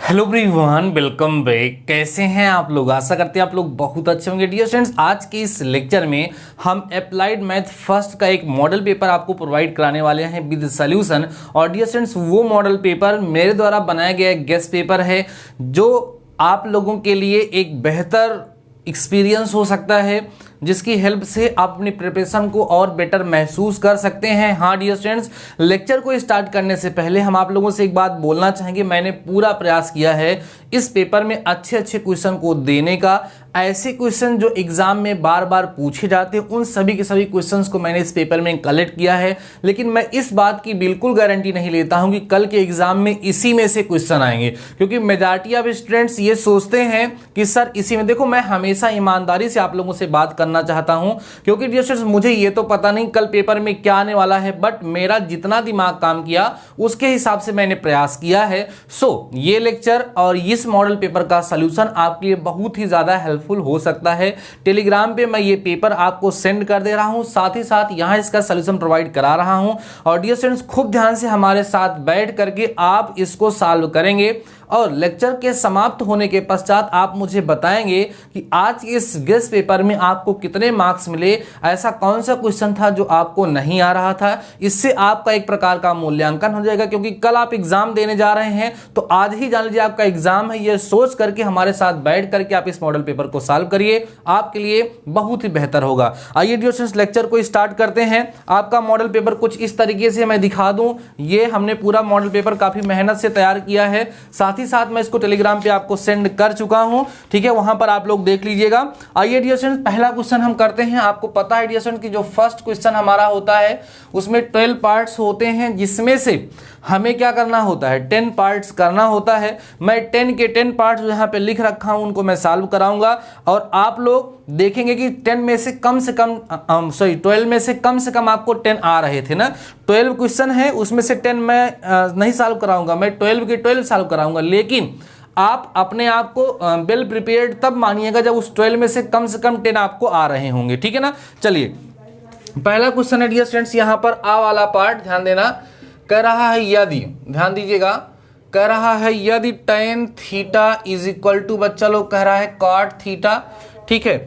Hello everyone, welcome back. कैसे हैं आप लोग? आशा करते हैं आप लोग बहुत अच्छे होंगे। डियर स्टूडेंट्स, आज के इस लेक्चर में हम अप्लाइड मैथ फर्स्ट का एक मॉडल पेपर आपको प्रोवाइड कराने वाले हैं विद सॉल्यूशन। और डियर स्टूडेंट्स, वो मॉडल पेपर मेरे द्वारा बनाया गया एक गेस्ट पेपर है जो आप लोगों के लिए एक बेहतर एक्सपीरियंस हो सकता है, जिसकी हेल्प से आप अपनी प्रिपरेशन को और बेटर महसूस कर सकते हैं। हाँ डियर स्टूडेंट्स, लेक्चर को स्टार्ट करने से पहले हम आप लोगों से एक बात बोलना चाहेंगे। मैंने पूरा प्रयास किया है इस पेपर में अच्छे अच्छे क्वेश्चन को देने का। ऐसे क्वेश्चन जो एग्जाम में बार बार पूछे जाते हैं, उन सभी के सभी क्वेश्चंस को मैंने इस पेपर में कलेक्ट किया है। लेकिन मैं इस बात की बिल्कुल गारंटी नहीं लेता हूं कि कल के एग्जाम में इसी में से क्वेश्चन आएंगे, क्योंकि मेजॉरिटी ऑफ स्टूडेंट्स ये सोचते हैं कि सर इसी में। देखो, मैं हमेशा ईमानदारी से आप लोगों से बात करना चाहता हूं, क्योंकि डियर स्टूडेंट्स मुझे ये तो पता नहीं कल पेपर में क्या आने वाला है, बट मेरा जितना दिमाग काम किया उसके हिसाब से मैंने प्रयास किया है। सो ये लेक्चर और इस मॉडल पेपर का सॉल्यूशन आपके लिए बहुत ही ज्यादा हेल्पफुल हो सकता है। टेलीग्राम पे मैं ये पेपर आपको सेंड कर दे रहा हूं, साथ ही साथ यहां इसका सॉल्यूशन प्रोवाइड करा रहा हूं। और डियर स्टूडेंट्स, खूब ध्यान से हमारे साथ बैठ करके आप इसको सॉल्व करेंगे और लेक्चर के समाप्त होने के पश्चात आप मुझे बताएंगे कि आज इस गेस्ट पेपर में आपको कितने मार्क्स मिले, ऐसा कौन सा क्वेश्चन था जो आपको नहीं आ रहा था। इससे आपका एक प्रकार का मूल्यांकन हो जाएगा, क्योंकि कल आप एग्जाम देने जा रहे हैं तो आज ही जान लीजिए आपका एग्जाम है। यह सोच करके हमारे साथ बैठ करके आप इस मॉडल पेपर को सॉल्व करिए, आपके लिए बहुत ही बेहतर होगा। आइए डियर स्टूडेंट्स, लेक्चर को स्टार्ट करते हैं। आपका मॉडल पेपर कुछ इस तरीके से मैं दिखा दूं। ये हमने पूरा मॉडल पेपर काफी मेहनत से तैयार किया है, साथ ही साथ मैं इसको टेलीग्राम पे आपको सेंड कर चुका हूं, ठीक है, वहां पर आप लोग देख लीजिएगा। आइए डियर स्टूडेंट्स, पहला क्वेश्चन हम करते हैं। आपको पता है डियर स्टूडेंट कि जो फर्स्ट क्वेश्चन हमारा होता है उसमें 12 पार्ट्स होते हैं, जिसमें से हमें क्या करना होता है, 10 पार्ट्स करना होता है। मैं 10 के 10 पार्ट्स जो यहाँ पे लिख रखा हूं उनको मैं सॉल्व कराऊंगा, और आप लोग देखेंगे कि 10 में से कम 12 में से कम आपको 10 आ रहे थे ना। 12 क्वेश्चन है, उसमें से 10 मैं नहीं सॉल्व कराऊंगा, मैं 12 के 12 सॉल्व कराऊंगा। लेकिन आप अपने आप को वेल प्रिपेयर्ड तब मानिएगा जब उस 12 में से कम 10 आपको आ रहे होंगे, ठीक है ना। चलिए, पहला क्वेश्चन है डियर स्टूडेंट्स, यहाँ पर आ वाला पार्ट ध्यान देना। कह रहा है यदि, ध्यान दीजिएगा, कह रहा है यदि tan theta is equal to, बच्चा लोग कह रहा है cot थीटा, ठीक है।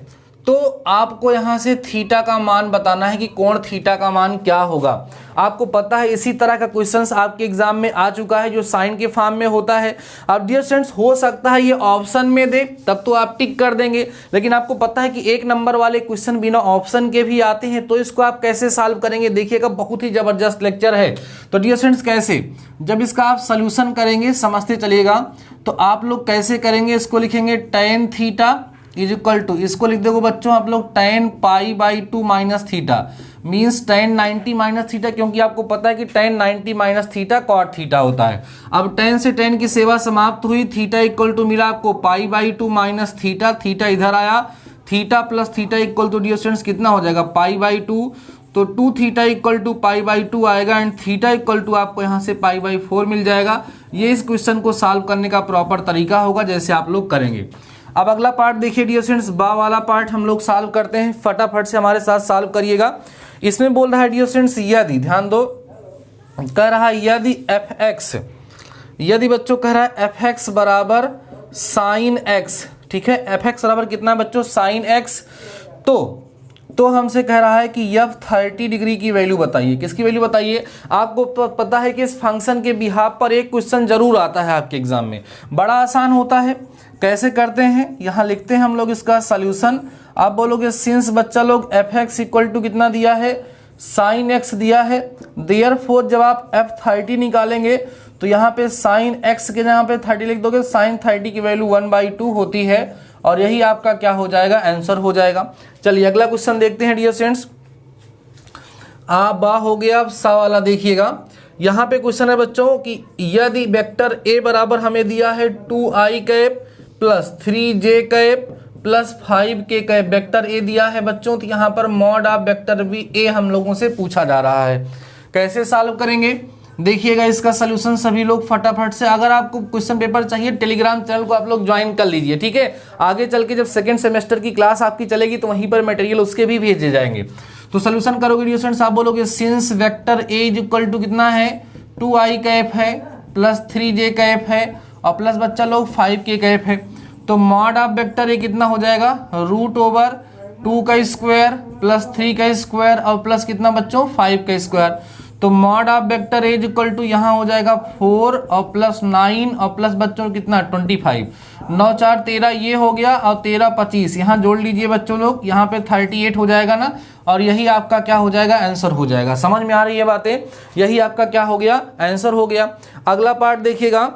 तो आपको यहां से थीटा का मान बताना है कि कोण थीटा का मान क्या होगा। आपको पता है इसी तरह का क्वेश्चंस आपके एग्जाम में आ चुका है जो साइन के फॉर्म में होता है। अब डियर स्टूडेंट्स, हो सकता है ये ऑप्शन में दे, तब तो आप टिक कर देंगे, लेकिन आपको पता है कि 1 नंबर वाले क्वेश्चन बिना ऑप्शन के भी आते हैं, तो इसको आप कैसे सॉल्व करेंगे देखिएगा, बहुत ही जबरदस्त लेक्चर है। तो डियर स्टूडेंट्स, कैसे जब इसका आप सोल्यूशन करेंगे समझते चलिएगा, तो आप लोग कैसे करेंगे, इसको लिखेंगे tan theta is equal to, इसको लिख दोगे बच्चों आप लोग tan π/2 minus theta, means tan 90 minus theta, क्योंकि आपको पता है कि tan 90 minus theta cot theta होता है। अब tan से tan की सेवा समाप्त हुई, थीटा इक्वल टू मिला आपको π/2 माइनस थीटा, थीटा इधर आया, theta plus theta equal to dear students कितना हो जाएगा π/2, तो 2 थीटा इक्वल टू π/2 आएगा, एंड थीटा इक्वल टू आपको यहाँ से π/4 मिल जाएगा। ये इस क्वेश्चन को सॉल्व करने का प्रॉपर तरीका होगा जैसे आप लोग करेंगे। अब अगला पार्ट देखिए डियर स्टूडेंट्स, बा वाला पार्ट हम लोग सॉल्व करते हैं, फटाफट से हमारे साथ सॉल्व करिएगा। इसमें बोल रहा है डियर स्टूडेंट्स यदि, ध्यान दो, कह रहा है यदि fx, यदि बच्चों कह रहा है fx बराबर साइन x, ठीक है, fx बराबर कितना बच्चों, साइन x, तो हमसे कह रहा है कि f 30 डिग्री की वैल्यू बताइए। किसकी वैल्यू बताइए? आपको पता है कि इस फंक्शन के बिहाफ पर एक क्वेश्चन जरूर आता है आपके एग्जाम में, बड़ा आसान होता है। कैसे करते हैं, यहाँ लिखते हैं हम लोग इसका सॉल्यूशन। आप बोलोगे सिंस बच्चा लोग fx इक्वल टू कितना दिया है, साइन x दिया है, देयरफॉर जब आप f30 निकालेंगे तो यहाँ पे साइन x के जहाँ पे 30 लिख दोगे, साइन 30 की वैल्यू 1/2 होती है, और यही आपका क्या हो जाएगा, आंसर हो जाएगा। चलिए अगला क्वेश्चन देखते हैं डियर स्टूडेंट्स। आ बा हो गया, अब सा वाला देखिएगा। यहाँ पे क्वेश्चन है बच्चों कि यदि वेक्टर a बराबर हमें दिया है 2i cap plus 3j cap plus 5k cap, vector a दिया है बच्चों, तो यहाँ पर मॉड ऑफ वेक्टर भी a हम लोगों से पूछा जा रहा है। कैसे सॉल्व करेंगे देखिएगा इसका सलूशन सभी लोग फटाफट से। अगर आपको क्वेश्चन पेपर चाहिए टेलीग्राम चैनल को आप लोग ज्वाइन कर लीजिए, ठीक है। आगे चल के जब सेकंड सेमेस्टर की क्लास आपकी चलेगी तो वहीं पर मटेरियल उसके भी भेजे जाएंगे। तो सलूशन करोगे डियर स्टूडेंट्स, आप बोलोगे since vector A is equal to कितना है 2i कैप है प्लस 3j कैप है और प्लस बच्चा लोग 5 के कैप है, तो मॉड ऑफ वेक्टर ये कितना हो जाएगा, √2 का स्क्वायर प्लस 3 का स्क्वायर और प्लस कितना बच्चों 5 का स्क्वायर। तो mod of vector is equal to यहाँ हो जाएगा 4 और प्लस 9 और प्लस बच्चों कितना 25, 9 4 13 ये हो गया और 13 25 यहाँ जोड़ लीजिए बच्चों लोग, यहाँ पे 38 हो जाएगा ना, और यही आपका क्या हो जाएगा आंसर हो जाएगा। समझ में आ रही है बातें, यही आपका क्या हो गया आंसर हो गया। अगला पार्ट देखिएगा,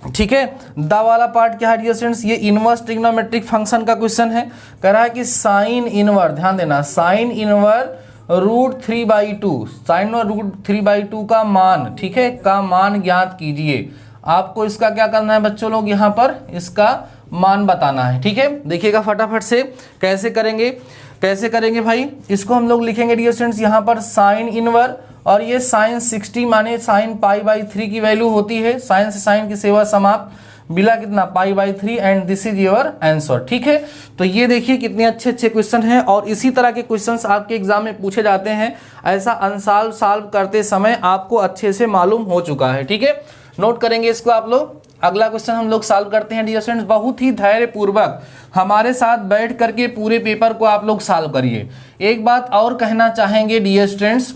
ठीक है, द वाला पार्ट क्या है डियर स्टूडेंट्स, ये इनवर्स ट्रिग्नोमेट्रिक फंक्शन का क्वेश्चन है। कह रहा है कि साइन इनवर्स, ध्यान देना, साइन इनवर्स √3/2, साइन और √3/2 का मान, ठीक है, का मान ज्ञात कीजिए। आपको इसका क्या करना है बच्चों लोग, यहाँ पर इसका मान बताना है, ठीक है। देखिएगा फटाफट से कैसे करेंगे भाई, इसको हम लोग लिखेंगे डियर स्टूडेंट्स यहाँ पर साइन इनवर्स, और ये साइन 60 माने साइन π/3 की वैल्यू होती है, साइन से साइन की सेवा समाप्त, बिला कितना π/3 and this is your answer, ठीक है। तो ये देखिए कितने अच्छे अच्छे क्वेश्चन हैं, और इसी तरह के क्वेश्चंस आपके एग्जाम में पूछे जाते हैं। ऐसा अनसॉल्व सॉल्व करते समय आपको अच्छे से मालूम हो चुका है, ठीक है, नोट करेंगे इसको आप लोग। अगला क्वेश्चन हम लोग सॉल्व करते हैं डियर स्टूडेंट्स, बहुत ही धैर्य पूर्वक हमारे साथ बैठ करके पूरे पेपर को आप लोग सॉल्व करिए। एक बात और कहना चाहेंगे डियर स्टूडेंट्स,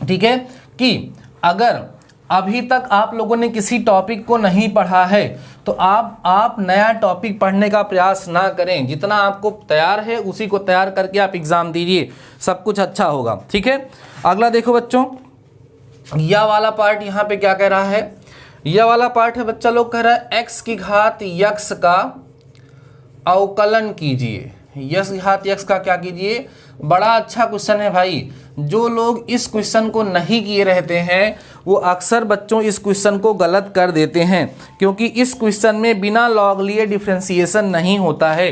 ठीक है, कि अगर अभी तक आप लोगों ने किसी टॉपिक को नहीं पढ़ा है तो आप नया टॉपिक पढ़ने का प्रयास ना करें, जितना आपको तैयार है उसी को तैयार करके आप एग्जाम दीजिए, सब कुछ अच्छा होगा, ठीक है। अगला देखो बच्चों, यह वाला पार्ट यहाँ पे क्या कह रहा है, यह वाला पार्ट है बच्चा लोग कह रहा है x की घात यक्स का अवकलन कीजिए। यक्स की घात यक्स का क्या कीजिए, बड़ा अच्छा क्वेश्चन है भाई। जो लोग इस क्वेश्चन को नहीं किए रहते हैं वो अक्सर बच्चों इस क्वेश्चन को गलत कर देते हैं, क्योंकि इस क्वेश्चन में बिना लॉग लिए डिफरेंशिएशन नहीं होता है।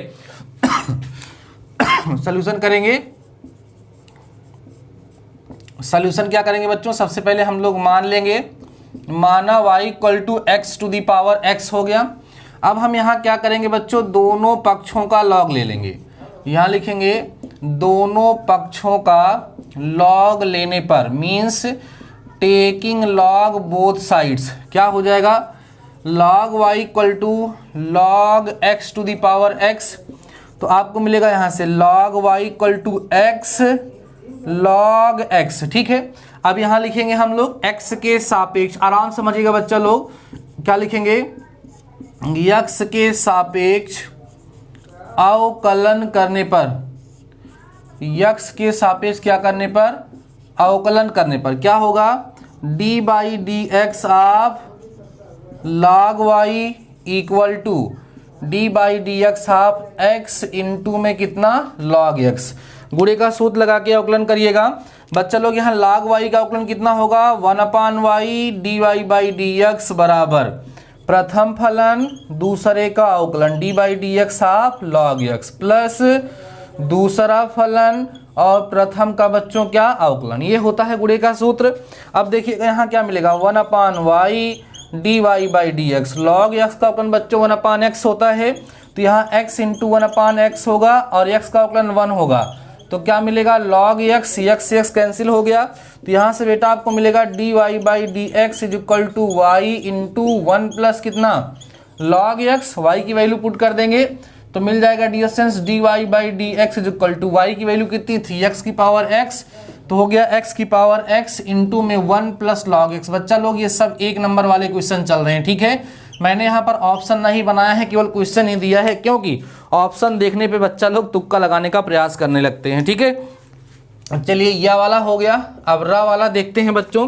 सॉल्यूशन करेंगे, सॉल्यूशन क्या करेंगे बच्चों, सबसे पहले हम लोग मान लेंगे, माना y = x⁴ हो गया। अब हम यहाँ क्या करेंगे बच्चों, दोनों पक्षों का लॉग ले लेंगे। यहाँ लिखेंगे दोनों पक्षों का लॉग लेने पर, means taking log both sides, क्या हो जाएगा, log y = log x⁴x। तो आपको मिलेगा यहाँ से log y = x log x, ठीक है। अब यहाँ लिखेंगे हम लोग x के सापेक्ष, आराम समझिएगा बच्चा लोग, क्या लिखेंगे, x के सापेक्ष अवकलन करने पर, x के सापेक्ष क्या करने पर, अवकलन करने पर क्या होगा, d/dx of log y = d/dx of x into में कितना log x। गुणे का सूत्र लगा के अवकलन करिएगा बच्चा लोग। यहाँ log y का अवकलन कितना होगा, 1/y dy/dx बराबर प्रथम फलन दूसरे का अवकलन d/dx of log x plus दूसरा फलन और प्रथम का बच्चों क्या अवकलन, ये होता है गुणे का सूत्र। अब देखिए यहाँ क्या मिलेगा, 1/y dy/dx, log x का अवकलन बच्चों 1/x होता है, तो यहाँ x इंटू 1/x होगा और x का अवकलन 1 होगा, तो क्या मिलेगा log x, x कैंसिल हो गया, तो यहाँ से बेटा आपको मिलेगा dy/dx = y इंटू 1 प्लस कितना log x, y की वैल्यू पुट कर देंगे तो मिल जाएगा डियर स्टूडेंट्स dy/dx = y की वैल्यू कितनी थी, x⁴x, तो हो गया x⁴x इंटू में 1 प्लस log x। बच्चा लोग ये सब 1 नंबर वाले क्वेश्चन चल रहे हैं, ठीक है। मैंने यहाँ पर ऑप्शन नहीं बनाया है, केवल क्वेश्चन ही दिया है, क्योंकि ऑप्शन देखने पे बच्चा लोग तुक्का लगाने का प्रयास करने लगते हैं, ठीक है। चलिए यह वाला हो गया, अब रा वाला देखते हैं बच्चों।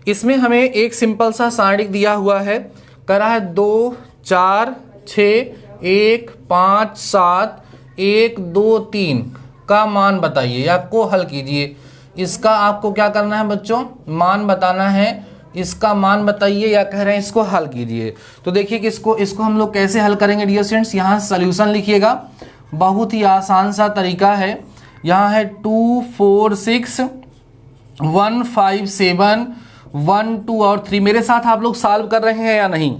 इसमें हमें एक सिंपल सा सारणिक दिया हुआ है, कह रहा है 2 4 6 1 5 7 1 2 3 का मान बताइए या को हल कीजिए। इसका आपको क्या करना है बच्चों, मान बताना है, इसका मान बताइए या कह रहे हैं इसको हल कीजिए। तो देखिए कि इसको हम लोग कैसे हल करेंगे डियर स्टूडेंट्स, यहाँ सॉल्यूशन लिखिएगा, बहुत ही आसान सा तरीका है। यहाँ है 2 4 6 1 5 7 1 2 और 3। मेरे साथ आप लोग सॉल्व कर रहे हैं या नहीं,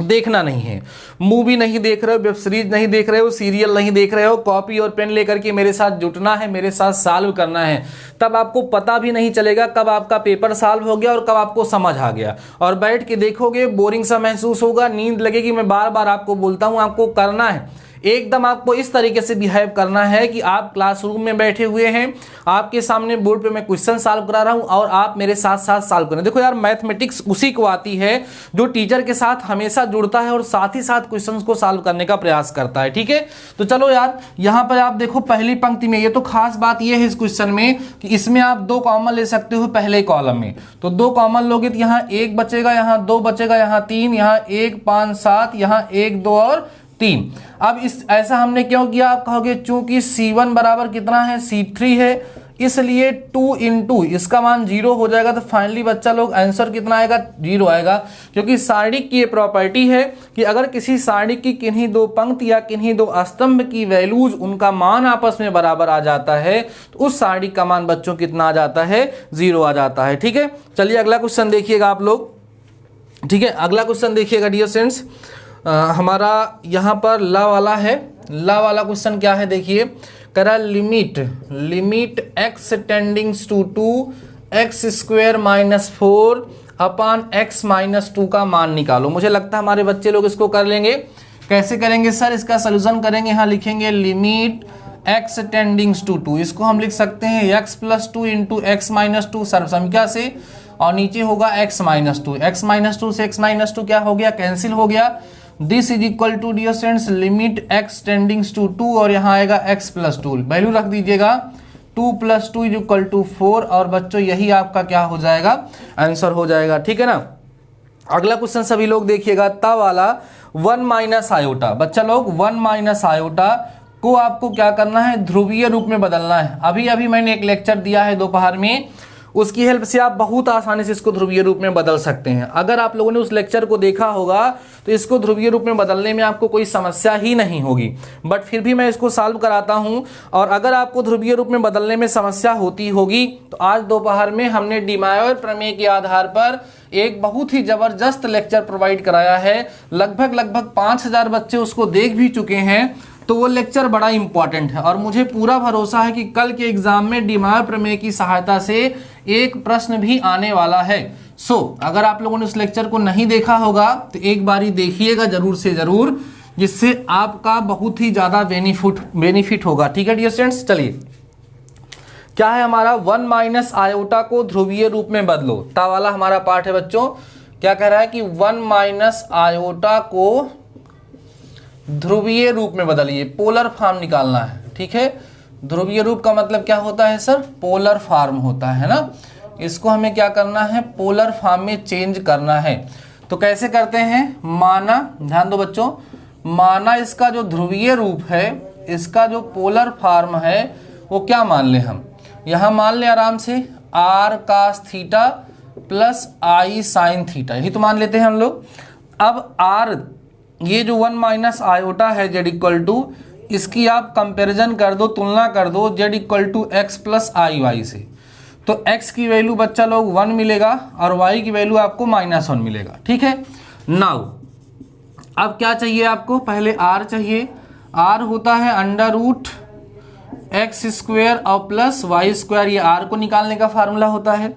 देखना नहीं है, मूवी नहीं देख रहे हो, वेब सीरीज नहीं देख रहे हो, सीरियल नहीं देख रहे हो, कॉपी और पेन लेकर के मेरे साथ जुटना है, मेरे साथ सॉल्व करना है। तब आपको पता भी नहीं चलेगा कब आपका पेपर सॉल्व हो गया और कब आपको समझ आ गया। और बैठ के देखोगे बोरिंग सा महसूस होगा, नींद लगेगी। मैं बार बार आपको बोलता हूँ, आपको करना है एकदम, आपको इस तरीके से बिहेव करना है कि आप क्लासरूम में बैठे हुए हैं, आपके सामने बोर्ड पे मैं क्वेश्चन सॉल्व करा रहा हूं और आप मेरे साथ साथ सॉल्व करें। देखो यार, मैथमेटिक्स उसी को आती है जो टीचर के साथ हमेशा जुड़ता है और साथ ही साथ क्वेश्चंस को सॉल्व करने का प्रयास करता है। ठीक है, तो चलो यार, यहां पर आप देखो पहली पंक्ति में, ये तो खास बात ये है इस क्वेश्चन में कि इसमें आप 2 कॉमन ले सकते हो पहले कॉलम में। तो 2 कॉमन लोगे तो यहाँ 1 बचेगा, यहाँ 2 बचेगा, यहाँ 3, यहाँ 1 5 7, यहाँ 1 2 और 3। अब इस ऐसा हमने क्यों किया, आप कहोगे चूंकि C1 बराबर कितना है, C3 है, इसलिए 2 इंटू इसका मान 0 हो जाएगा। तो फाइनली बच्चा लोग आंसर कितना आएगा, 0 आएगा। क्योंकि सारणिक की ये प्रॉपर्टी है कि अगर किसी सारणिक की किन्हीं 2 पंक्ति या किन्हीं 2 स्तंभ की वैल्यूज, उनका मान आपस में बराबर आ जाता है तो उस सारणिक का मान बच्चों कितना आ जाता है, 0 आ जाता है। ठीक है, चलिए अगला क्वेश्चन देखिएगा आप लोग। ठीक है, अगला क्वेश्चन देखिएगा डियर स्टूडेंट्स, हमारा यहाँ पर ला वाला है। ला वाला क्वेश्चन क्या है देखिए, करा limit x tendings to 2x square minus 4 upon x minus 2 का मान निकालो। मुझे लगता है हमारे बच्चे लोग इसको कर लेंगे। कैसे करेंगे सर, इसका सोल्यूशन करेंगे, यहाँ लिखेंगे लिमिट x टेंडिंग्स टू 2, इसको हम लिख सकते हैं x plus 2 into x minus 2 सर्वसंख्या से, और नीचे होगा x माइनस 2। x माइनस 2 से x माइनस 2 क्या हो गया, कैंसिल हो गया। This is equal to dear students limit x tendings to 2 और यहाँ आएगा x प्लस 2, वैल्यू रख दीजिएगा 2 प्लस 2 इज इक्वल टू 4, और बच्चों यही आपका क्या हो जाएगा, आंसर हो जाएगा। ठीक है ना। अगला क्वेश्चन सभी लोग देखिएगा, ता वाला 1 माइनस आयोटा। बच्चा लोग 1 माइनस आयोटा को आपको क्या करना है, ध्रुवीय रूप में बदलना है। अभी मैंने एक लेक्चर दिया है दोपहर में, उसकी हेल्प से आप बहुत आसानी से इसको ध्रुवीय रूप में बदल सकते हैं। अगर आप लोगों ने उस लेक्चर को देखा होगा तो इसको ध्रुवीय रूप में बदलने में आपको कोई समस्या ही नहीं होगी, बट फिर भी मैं इसको सॉल्व कराता हूं। और अगर आपको ध्रुवीय रूप में बदलने में समस्या होती होगी तो आज दोपहर में हमने डी मायोर प्रमेय के आधार पर एक बहुत ही जबरदस्त लेक्चर प्रोवाइड कराया है। लगभग 5000 बच्चे उसको देख भी चुके हैं, तो वो लेक्चर बड़ा इंपॉर्टेंट है और मुझे पूरा भरोसा है कि कल के एग्जाम में डी मायोर प्रमेय की सहायता से एक प्रश्न भी आने वाला है। अगर आप लोगों ने उस लेक्चर को नहीं देखा होगा तो एक बारी देखिएगा जरूर से जरूर, जिससे आपका बहुत ही ज्यादा बेनिफिट होगा। ठीक है डियर स्टूडेंट्स, चलिए क्या है हमारा 1 माइनस आयोटा को ध्रुवीय रूप में बदलो, ता वाला हमारा पार्ट है बच्चों। क्या कह रहा है कि 1 माइनस आयोटा को ध्रुवीय रूप में बदलिए, पोलर फॉर्म निकालना है। ठीक है, ध्रुवीय रूप का मतलब क्या होता है सर, पोलर फॉर्म होता है ना। इसको हमें क्या करना है, पोलर फॉर्म में चेंज करना है। तो कैसे करते हैं, माना, ध्यान दो बच्चों, माना इसका जो ध्रुवीय रूप है, इसका जो पोलर फॉर्म है वो क्या मान ले हम, यहाँ मान ले आराम से r cos theta plus i sin theta, यही तो मान लेते हैं हम लोग। अब r ये जो 1 माइनस आयोटा है z इक्वल टू, इसकी आप कंपैरिजन कर दो, तुलना कर दो z equal to x plus i y से। तो x की वैल्यू बच्चा लोग 1 मिलेगा और y की वैल्यू आपको -1 मिलेगा। ठीक है, नाउ अब क्या चाहिए आपको, पहले r चाहिए। r होता है अंडर रूट एक्स स्क्वायर और प्लस वाई स्क्वायर, ये r को निकालने का फार्मूला होता है।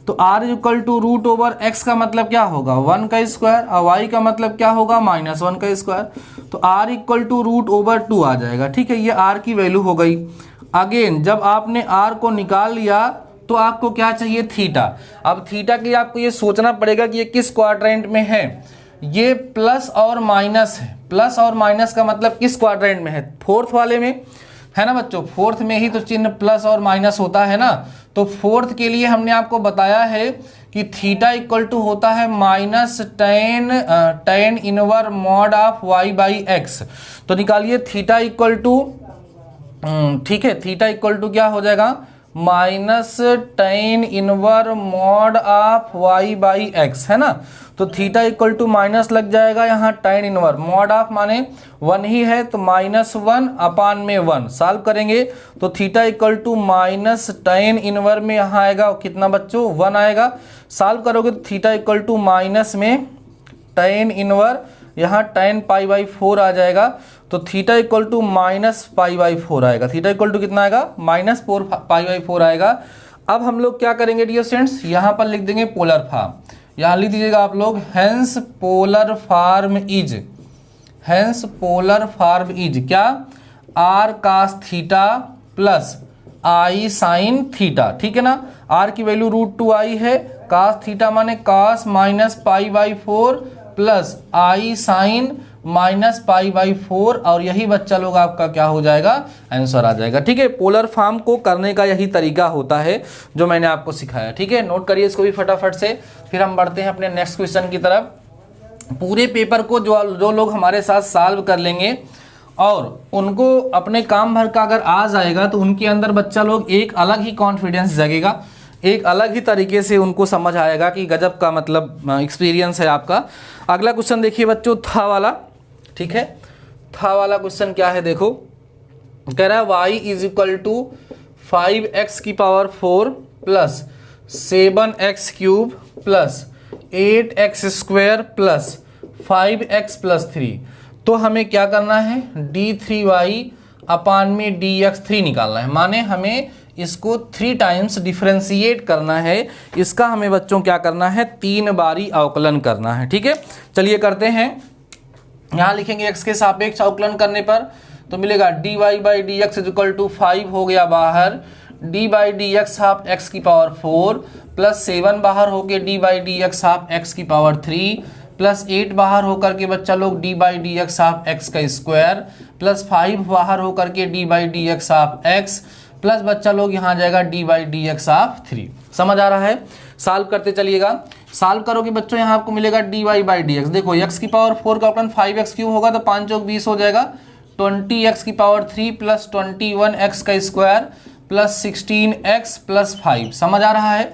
तो r equal to root over x का मतलब क्या होगा, 1 का स्क्वायर, और y का मतलब क्या होगा, -1 का स्क्वायर। तो r equal to root over 2 आ जाएगा। ठीक है, ये r की वैल्यू हो गई। अगेन जब आपने r को निकाल लिया तो आपको क्या चाहिए, थीटा। अब थीटा के लिए आपको ये सोचना पड़ेगा कि ये किस क्वाड्रेंट में है। ये प्लस और माइनस है, प्लस और माइनस का मतलब किस क्वाड्रेंट में है, फोर्थ वाले में है ना बच्चों। फोर्थ में ही तो चिन्ह प्लस और माइनस होता है ना। तो फोर्थ के लिए हमने आपको बताया है कि थीटा इक्वल टू होता है -tan inverse mod of y by x. तो निकालिए थीटा इक्वल टू, ठीक है, थीटा इक्वल टू क्या हो जाएगा, -tan inverse mod of y by x, है ना। तो थीटा इक्वल टू माइनस लग जाएगा, यहाँ tan इनवर, मॉड ऑफ माने 1 ही है तो -1 अपान में 1, सॉल्व करेंगे तो थीटा इक्वल टू -tan इनवर में यहाँ आएगा कितना बच्चों, 1 आएगा। सॉल्व करोगे तो थीटा इक्वल टू माइनस में tan इनवर यहाँ tan पाई बाई 4 आ जाएगा, तो theta equal to minus pi by 4 आएगा। थीटा इक्वल टू कितना आएगा, माइनस 4 पाई बाई 4 आएगा। अब हम लोग क्या करेंगे डियर स्टूडेंट्स, यहाँ पर लिख देंगे पोलर फॉर्म। यहाँ लिख दीजिएगा आप लोग, hence polar form is, hence polar form is क्या, r cos theta plus i sine theta, ठीक है ना। आर की वैल्यू √2i है, कास थीटा माने cos minus pi by 4 plus i sine minus pi by 4, और यही बच्चा लोग आपका क्या हो जाएगा, आंसर आ जाएगा। ठीक है, पोलर फॉर्म को करने का यही तरीका होता है जो मैंने आपको सिखाया। ठीक है, नोट करिए इसको भी फटाफट से, फिर हम बढ़ते हैं अपने नेक्स्ट क्वेश्चन की तरफ। पूरे पेपर को जो लोग हमारे साथ सॉल्व कर लेंगे और उनको अपने काम भर का अगर आ जाएगा, तो उनके अंदर बच्चा लोग एक अलग ही कॉन्फिडेंस जगेगा, एक अलग ही तरीके से उनको समझ आएगा कि गजब का मतलब एक्सपीरियंस है आपका। अगला क्वेश्चन देखिए बच्चों, था वाला। ठीक है, था वाला क्वेश्चन क्या है देखो, कह रहा है y is equal to 5x की power 4 plus 7x cube plus 8x square plus 5x plus 3। तो हमें क्या करना है, d3y अपान में dx3 निकालना है, माने हमें इसको 3 टाइम्स डिफरेंशिएट करना है। इसका हमें बच्चों क्या करना है, 3 बारी अवकलन करना है। ठीक है, चलिए करते हैं। यहाँ लिखेंगे x के सापेक्ष अवकलन करने पर तो मिलेगा dy by d x equal to 5 हो गया बाहर, d by d x half x की पावर 4 प्लस 7 बाहर हो गया d by d x half x की पावर 3 प्लस 8 बाहर होकर के बच्चा लोग d by d x half x का स्क्वायर प्लस 5 बाहर होकर के d by d x half x plus बच्चा लोग यहाँ जाएगा d by d x half 3। समझ आ रहा है, सॉल्व करते चलिएगा। सॉल्व करोगे बच्चों यहाँ आपको मिलेगा dy बाई डी एक्स, देखो x की पावर 4 का अवकलन 5x क्यूब होगा तो 5 चौक 20 हो जाएगा, 20x की पावर 3 प्लस 21x का स्क्वायर प्लस 16x प्लस 5। समझ आ रहा है।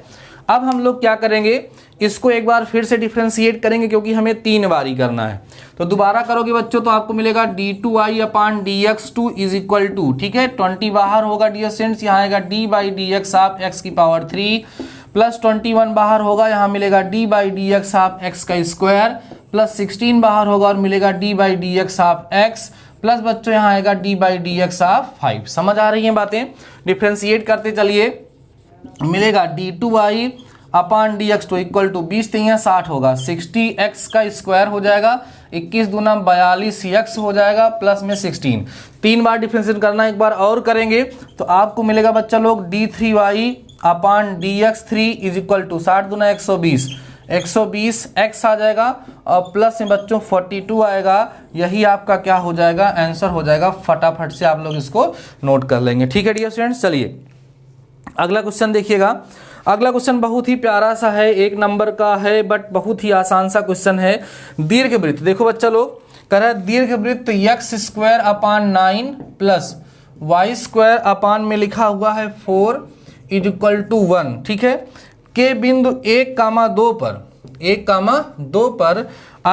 अब हम लोग क्या करेंगे, इसको एक बार फिर से डिफरेंशिएट करेंगे क्योंकि हमें 3 बारी करना है। तो दोबारा करोगे बच्चों तो आपको मिलेगा d2i upon dx2 is equal to, ठीक है, 20 बाहर होगा डियर स्टूडेंट्स, यहाँ आएगा d by d x half x की पावर 3 प्लस 21 बाहर होगा, यहाँ मिलेगा d by d x half x का स्क्वायर प्लस 16 बाहर होगा और मिलेगा d by d x half x plus बच्चों यहाँ आएगा d by d x half 5। समझ आ रही हैं बातें, डिफरेंशिएट करते चलिए। मिलेगा d2i upon d x two equal to 20 यहाँ 60 होगा, 60x का स्क्वायर हो जाएगा, 21 दूना 42x हो जाएगा प्लस में 16। 3 बार डिफरेंशिएट करना, एक बार और करेंगे तो आपको मिलेगा बच्चा लोग d3y upon d x 3 is equal to 60 दूना 120, 120x आ जाएगा और प्लस में बच्चों 42 आएगा। यही आपका क्या हो जाएगा, आंसर हो जाएगा। फटाफट से आप लोग इसको नोट कर लेंगे। ठीक है डियर स्टूडेंट्स, चलिए अगला क्वेश्चन देखिएगा। अगला क्वेश्चन बहुत ही प्यारा सा है, 1 नंबर का है बट बहुत ही आसान सा क्वेश्चन है। दीर्घवृत्त, देखो बच्चा लोग कह रहा है दीर्घवृत्त x स्क्वायर अपान 9 प्लस वाई स्क्वायर अपान में लिखा हुआ है 4 इज इक्वल टू 1, ठीक है, के बिंदु 1,2 पर 1,2 पर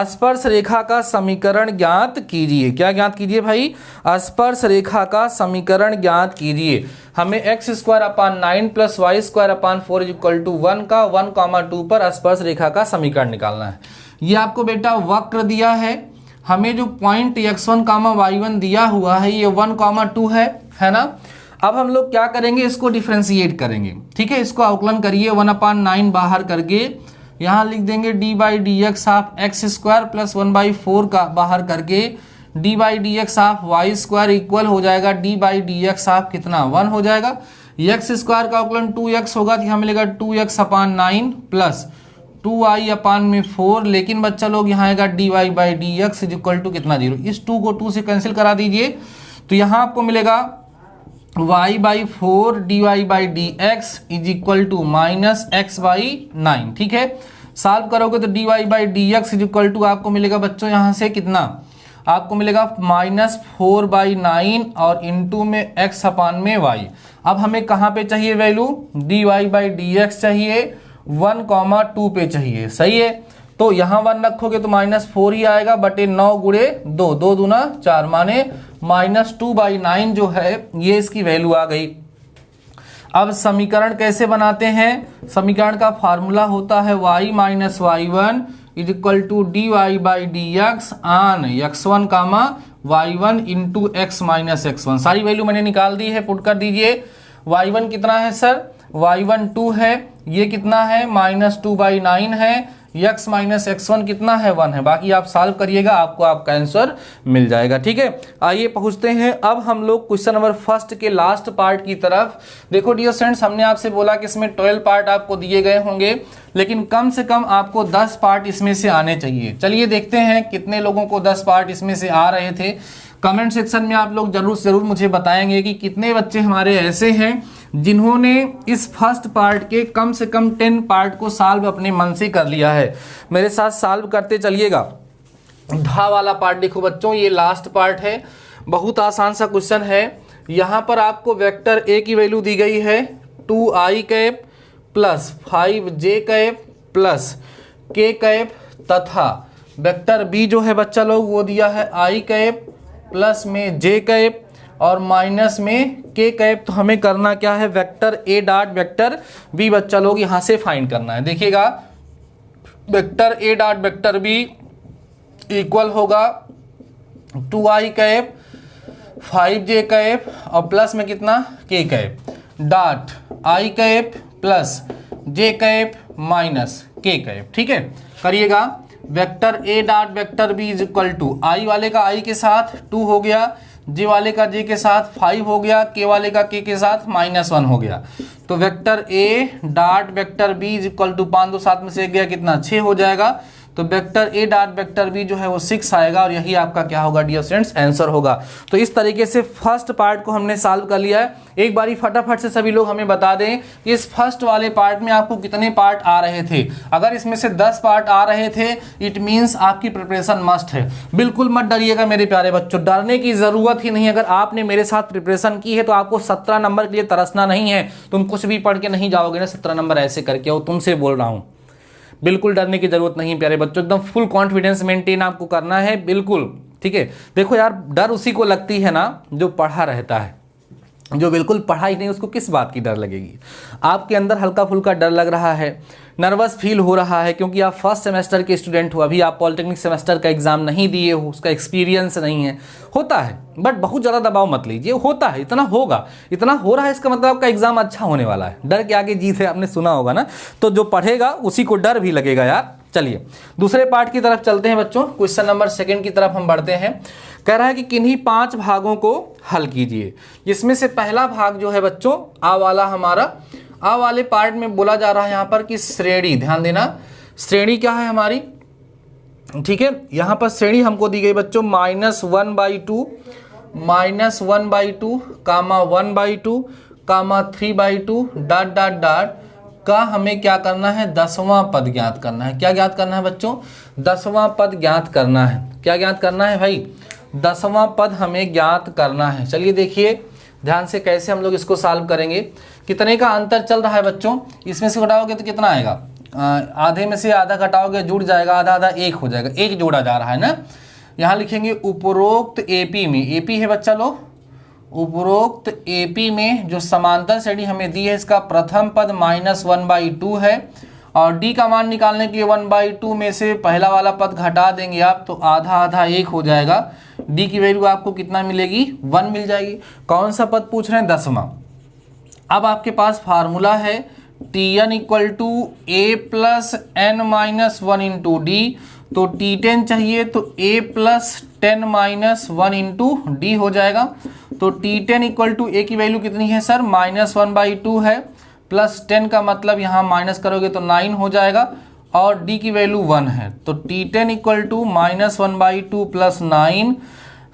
स्पर्श रेखा का समीकरण ज्ञात कीजिए। क्या ज्ञात कीजिए भाई, स्पर्श रेखा का समीकरण ज्ञात कीजिए। हमें x square upon 9 plus y square upon 4 is equal to 1 का 1,2 पर स्पर्श रेखा का समीकरण निकालना है। ये आपको बेटा वक्र दिया है, हमें जो पॉइंट x1, y1 दिया हुआ है ये 1,2 है ना। अब हम लोग क्या करेंगे, इसको डिफरेंशिएट करेंगे। ठीक है, इसको अवकलन करिए, 1/9 बाहर करके यहाँ लिख देंगे d by d x half x square plus 1/4 का बाहर करके d by d x half y square equal हो जाएगा d by d x half कितना 1 हो जाएगा। एक्स स्क्वायर का अवकलन 2x होगा तो यहाँ मिलेगा 2x अपान 9 प्लस 2i अपान में 4, लेकिन बच्चा लोग यहाँ आएगा dy by d x is equal to कितना 0। इस 2 को 2 से कैंसिल करा दीजिए तो यहाँ आपको मिलेगा y by 4 dy by d x is equal to minus x by 9। ठीक है, सॉल्व करोगे तो dy by d x is equal to आपको मिलेगा बच्चों यहाँ से कितना, आपको मिलेगा -4/9 और इंटू में x अपान में y। अब हमें कहाँ पे चाहिए value, dy by d x चाहिए 1,2 पे चाहिए, सही है। तो यहाँ 1 रखोगे तो -4 ही आएगा बटे 9 गुणे 2, 2 दूना 4 माने -2/9 जो है ये इसकी वैल्यू आ गई। अब समीकरण कैसे बनाते हैं, समीकरण का फार्मूला होता है y minus y 1 is equal to d y by d x on x1 comma y1 into x minus x1। सारी वैल्यू मैंने निकाल दी है, पुट कर दीजिए। y1 कितना है सर, y1 2 है, ये कितना है -2/9 है, x माइनस x1 कितना है 1 है। बाकी आप सॉल्व करिएगा, आपको आपका आंसर मिल जाएगा। ठीक है, आइए पहुंचते हैं अब हम लोग क्वेश्चन नंबर फर्स्ट के लास्ट पार्ट की तरफ। देखो डियर स्टूडेंट्स, हमने आपसे बोला कि इसमें 12 पार्ट आपको दिए गए होंगे, लेकिन कम से कम आपको 10 पार्ट इसमें से आने चाहिए। चलिए देखते हैं कितने लोगों को 10 पार्ट इसमें से आ रहे थे। कमेंट सेक्शन में आप लोग जरूर से जरूर मुझे बताएंगे कि कितने बच्चे हमारे ऐसे हैं जिन्होंने इस फर्स्ट पार्ट के कम से कम 10 पार्ट को सॉल्व अपने मन से कर लिया है। मेरे साथ सॉल्व करते चलिएगा। धा वाला पार्ट देखो बच्चों, ये लास्ट पार्ट है, बहुत आसान सा क्वेश्चन है। यहाँ पर आपको वेक्टर ए की वैल्यू दी गई है 2i cap plus 5j cap plus k cap, तथा वेक्टर बी जो है बच्चा लोग वो दिया है i कैप प्लस में j कैप और माइनस में k कैप। तो हमें करना क्या है, vector a dot vector b बच्चा लोग यहाँ से फाइंड करना है। देखिएगा, vector a dot vector b equal होगा 2i कैप 5j कैप और प्लस में कितना k cap dot i cap plus j cap minus k cap. ठीक है, करिएगा। Vector a dot vector b is equal to i वाले का i के साथ 2 हो गया, j वाले का j के साथ 5 हो गया, k वाले का k के साथ -1 हो गया। तो vector a dot vector b is equal to 5 2 7 में से 1 गया कितना 6 हो जाएगा। तो vector a dot vector b जो है वो 6 आएगा और यही आपका क्या होगा डियर स्टूडेंट्स, आंसर होगा। तो इस तरीके से फर्स्ट पार्ट को हमने सॉल्व कर लिया है। एक बारी फटाफट से सभी लोग हमें बता दें कि इस फर्स्ट वाले पार्ट में आपको कितने पार्ट आ रहे थे। अगर इसमें से 10 पार्ट आ रहे थे, इट मीन्स आपकी प्रिपरेशन मस्ट है। बिल्कुल मत डरिएगा मेरे प्यारे बच्चों, डरने की जरूरत ही नहीं। अगर आपने मेरे साथ प्रिपरेशन की है तो आपको 17 नंबर के लिए तरसना नहीं है। तुम कुछ भी पढ़ के नहीं जाओगे ना 17 नंबर ऐसे करके, और तुमसे बोल रहा हूं, बिल्कुल डरने की जरूरत नहीं प्यारे बच्चों, एकदम फुल कॉन्फिडेंस मेंटेन आपको करना है, बिल्कुल। ठीक है, देखो यार, डर उसी को लगती है ना जो पढ़ा रहता है। जो बिल्कुल पढ़ा ही नहीं उसको किस बात की डर लगेगी। आपके अंदर हल्का फुल्का डर लग रहा है, नर्वस फील हो रहा है, क्योंकि आप फर्स्ट सेमेस्टर के स्टूडेंट हो, अभी आप पॉलिटेक्निक सेमेस्टर का एग्जाम नहीं दिए हो, उसका एक्सपीरियंस नहीं है। होता है, बट बहुत ज़्यादा दबाव मत लीजिए, होता है, इतना होगा, इतना हो रहा है इसका मतलब आपका एग्जाम अच्छा होने वाला है। डर के आगे जीत है, आपने सुना होगा ना। तो जो पढ़ेगा उसी को डर भी लगेगा यार। चलिए दूसरे पार्ट की तरफ चलते हैं बच्चों। क्वेश्चन नंबर 2 की तरफ हम बढ़ते हैं। कह रहा है कि किन्हीं 5 भागों को हल कीजिए, जिसमें से पहला भाग जो है बच्चों आ वाला हमारा, आ वाले पार्ट में बोला जा रहा है यहाँ पर कि श्रेणी, ध्यान देना, श्रेणी क्या है हमारी। ठीक है, यहाँ पर श्रेणी हमको दी गई बच्चों -1/2 -1/2 कामा 1/2 कामा 3/2 डॉट डॉट डॉट का हमें क्या करना है, 10वां पद ज्ञात करना है। क्या ज्ञात करना है बच्चों, 10वां पद ज्ञात करना है। क्या ज्ञात करना है भाई, 10वां पद हमें ज्ञात करना है। चलिए देखिए ध्यान से कैसे हम लोग इसको सॉल्व करेंगे। कितने का अंतर चल रहा है बच्चों, इसमें से घटाओगे तो कितना आएगा, आधे में से आधा घटाओगे जुड़ जाएगा, आधा आधा 1 हो जाएगा, 1 जोड़ा जा रहा है ना। यहाँ लिखेंगे उपरोक्त एपी में, एपी है बच्चा लोग, उपरोक्त एपी में जो समांतर श्रेणी हमें दी है इसका प्रथम पद -1/2 है, और डी का मान निकालने के लिए 1/2 में से पहला वाला पद घटा देंगे आप, तो आधा आधा 1 हो जाएगा। डी की वैल्यू आपको कितना मिलेगी, 1 मिल जाएगी। कौन सा पद पूछ रहे हैं, 10वां। अब आपके पास फार्मूला है Tn equal to a plus n minus 1 into d. तो T10 चाहिए तो a plus 10 minus 1 into d हो जाएगा। तो T10 इक्वल टू ए की वैल्यू कितनी है सर, -1/2 है, प्लस 10 का मतलब यहाँ माइनस करोगे तो 9 हो जाएगा, और डी की वैल्यू 1 है। तो T10 equal to -1/2 plus 9,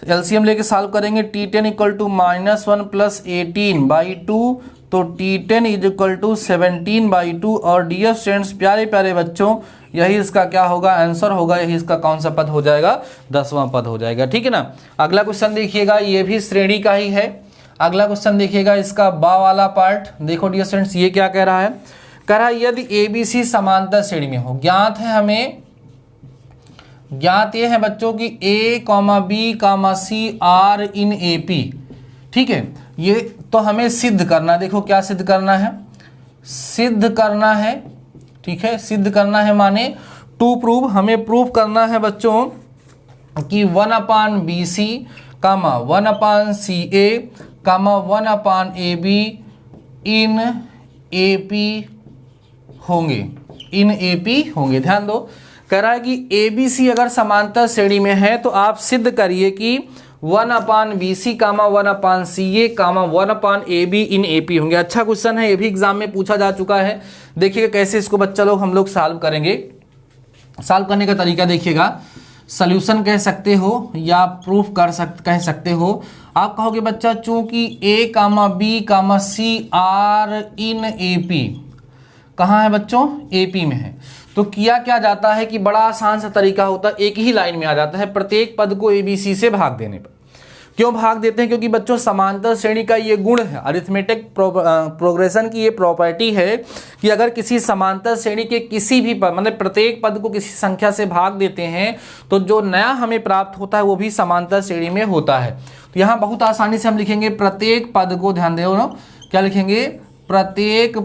LCM लेके सॉल्व करेंगे। T10 इक्वल टू -1 प्लस 18/2, तो T10 इज इक्वल टू 17/2। और डियर स्टूडेंट्स, प्यारे प्यारे बच्चों, यही इसका क्या होगा, आंसर होगा। यही इसका कौन सा पद हो जाएगा, 10वां पद हो जाएगा। ठीक है ना। अगला क्वेश्चन देखिएगा, ये भी श्रेणी का ही है। अगला क्वेश्चन देखिएगा, इसका बा वाला पार्ट देखो डियर स्टूडेंट्स, ये क्या कह रहा है, कह रहा है यदि ABC समांतर श्रेणी में हो, ज्ञात है हमें, ज्ञात ये है बच्चों की A, B, C are in AP। ठीक है, ये तो हमें सिद्ध करना, देखो क्या सिद्ध करना है, सिद्ध करना है। ठीक है, सिद्ध करना है माने टू प्रूव, हमें प्रूव करना है बच्चों कि 1/BC कामा 1/CA कामा 1/AB इन AP होंगे। ध्यान दो, कह रहा है कि ABC अगर समांतर श्रेणी में है तो आप सिद्ध करिए कि 1/BC कामा 1/CA कामा 1/AB इन AP होंगे। अच्छा क्वेश्चन है, ये भी एग्जाम में पूछा जा चुका है। देखिएगा कैसे इसको बच्चा लोग हम लोग सॉल्व करेंगे। सॉल्व करने का तरीका देखिएगा, सॉल्यूशन कह सकते हो या प्रूफ कह सकते हो। आप कहोगे बच्चा चूंकि A comma B comma C are in AP, कहाँ है बच्चों? AP में है। तो किया क्या जाता है कि बड़ा आसान सा तरीका होता है, एक ही लाइन में आ जाता है प्रत्येक पद को ABC से भाग देने पर। क्यों भाग देते हैं? क्योंकि बच्चों समांतर श्रेणी का ये गुण है, अरिथमेटिक प्रोग्रेशन की ये प्रॉपर्टी है कि अगर किसी समांतर श्रेणी के किसी भी पद, मतलब प्रत्येक पद को किसी संख्या से भाग देते हैं तो जो नया हमें प्राप्त होता है वो भी समांतर श्रेणी में होता है। तो यहाँ बहुत आसानी से हम लिखेंगे प्रत्येक पद को, ध्यान दो ना, क्या लिखेंगे? प्रत्येक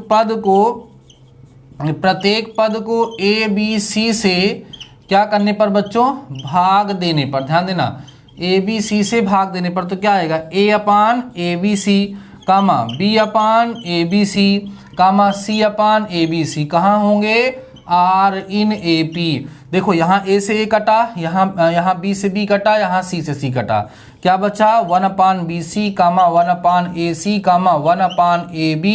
पद को ABC से क्या करने पर बच्चों? भाग देने पर। ध्यान देना, ABC से भाग देने पर तो क्या आएगा? A/ABC कामा B/ABC कामा C/ABC कहाँ होंगे? R इन AP। देखो यहाँ A से A कटा, यहाँ B से B कटा, यहाँ C से C कटा, क्या बचा? 1/BC कामा 1/AC कामा 1/AB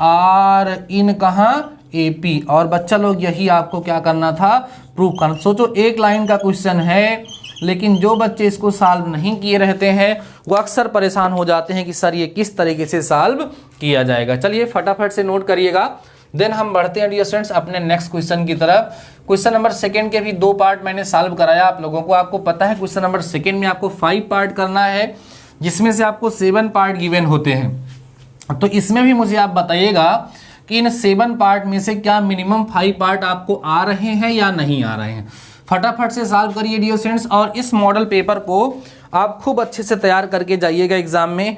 R इन कहाँ? AP। और बच्चा लोग यही आपको क्या करना था? प्रूव करना। सोचो एक लाइन का क्वेश्चन है, लेकिन जो बच्चे इसको सॉल्व नहीं किए रहते हैं वो अक्सर परेशान हो जाते हैं कि सर ये किस तरीके से सॉल्व किया जाएगा। चलिए फटाफट से नोट करिएगा, देन हम बढ़ते हैं डियर स्टूडेंट्स अपने नेक्स्ट क्वेश्चन की तरफ। क्वेश्चन नंबर 2 के भी 2 पार्ट मैंने सॉल्व कराया आप लोगों को। आपको पता है क्वेश्चन नंबर 2 में आपको 5 पार्ट करना है, जिसमें से आपको 7 पार्ट गिवन होते हैं। तो इसमें भी मुझे आप बताइएगा कि इन 7 पार्ट में से क्या मिनिमम 5 पार्ट आपको आ रहे हैं या नहीं आ रहे हैं। फटाफट से सॉल्व करिए डियर स्टूडेंट्स, और इस मॉडल पेपर को आप खूब अच्छे से तैयार करके जाइएगा एग्जाम में।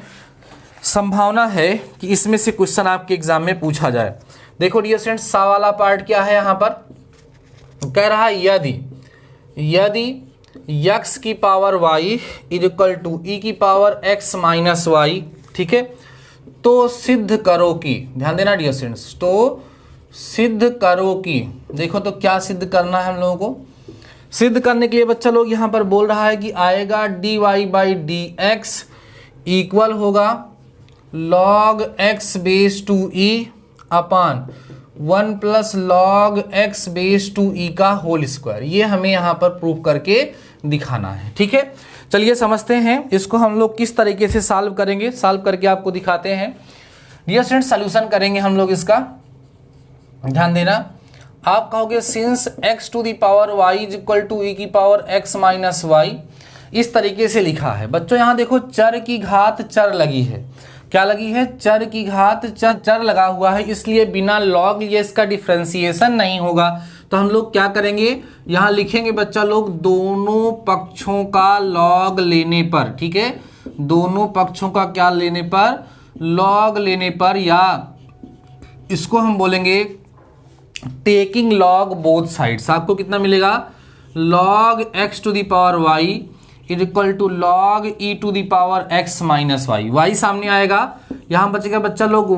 संभावना है कि इसमें से क्वेश्चन आपके एग्जाम में पूछा जाए। देखो डियर स्टूडेंट्स, सा वाला पार्ट क्या है? यहाँ पर कह रहा है यदि x की power y is equal to e की पावर x माइनस वाई, ठीक है, तो सिद्ध करो कि, ध्यान देना डियर स्टूडेंट्स, तो सिद्ध करो कि, देखो तो क्या सिद्ध करना है हम लोगों को? सिद्ध करने के लिए बच्चा लोग यहाँ पर बोल रहा है कि आएगा dy/dx इक्वल होगा log x base to e upon 1 plus log x base to e का होल स्क्वायर। ये हमें यहाँ पर प्रूव करके दिखाना है, ठीक है। चलिए समझते हैं इसको हम लोग किस तरीके से सॉल्व करेंगे। सॉल्व करके आपको दिखाते हैं डियर स्टूडेंट्स। सॉल्यूशन करेंगे हम लोग इसका, ध्यान देना। आप कहोगे since x to the power y is equal to e की पावर x माइनस वाई, इस तरीके से लिखा है। बच्चों यहाँ देखो चर की घात चर लगी है, क्या लगी है? चर की घात चर लगा हुआ है, इसलिए बिना लॉग लिए इसका डिफ्रेंसिएशन नहीं होगा। तो हम लोग क्या करेंगे, यहाँ लिखेंगे बच्चा लोग दोनों पक्षों का लॉग लेने पर, ठीक है, दोनों पक्षों का क्या लेने पर? लॉग लेने पर, या इसको हम बोलेंगे टेकिंग लॉग बोथ साइड्स। आपको कितना मिलेगा? log x to the power y is equal to log e to the power x minus y. y सामने आएगा, यहाँ बचेगा बच्चा लोग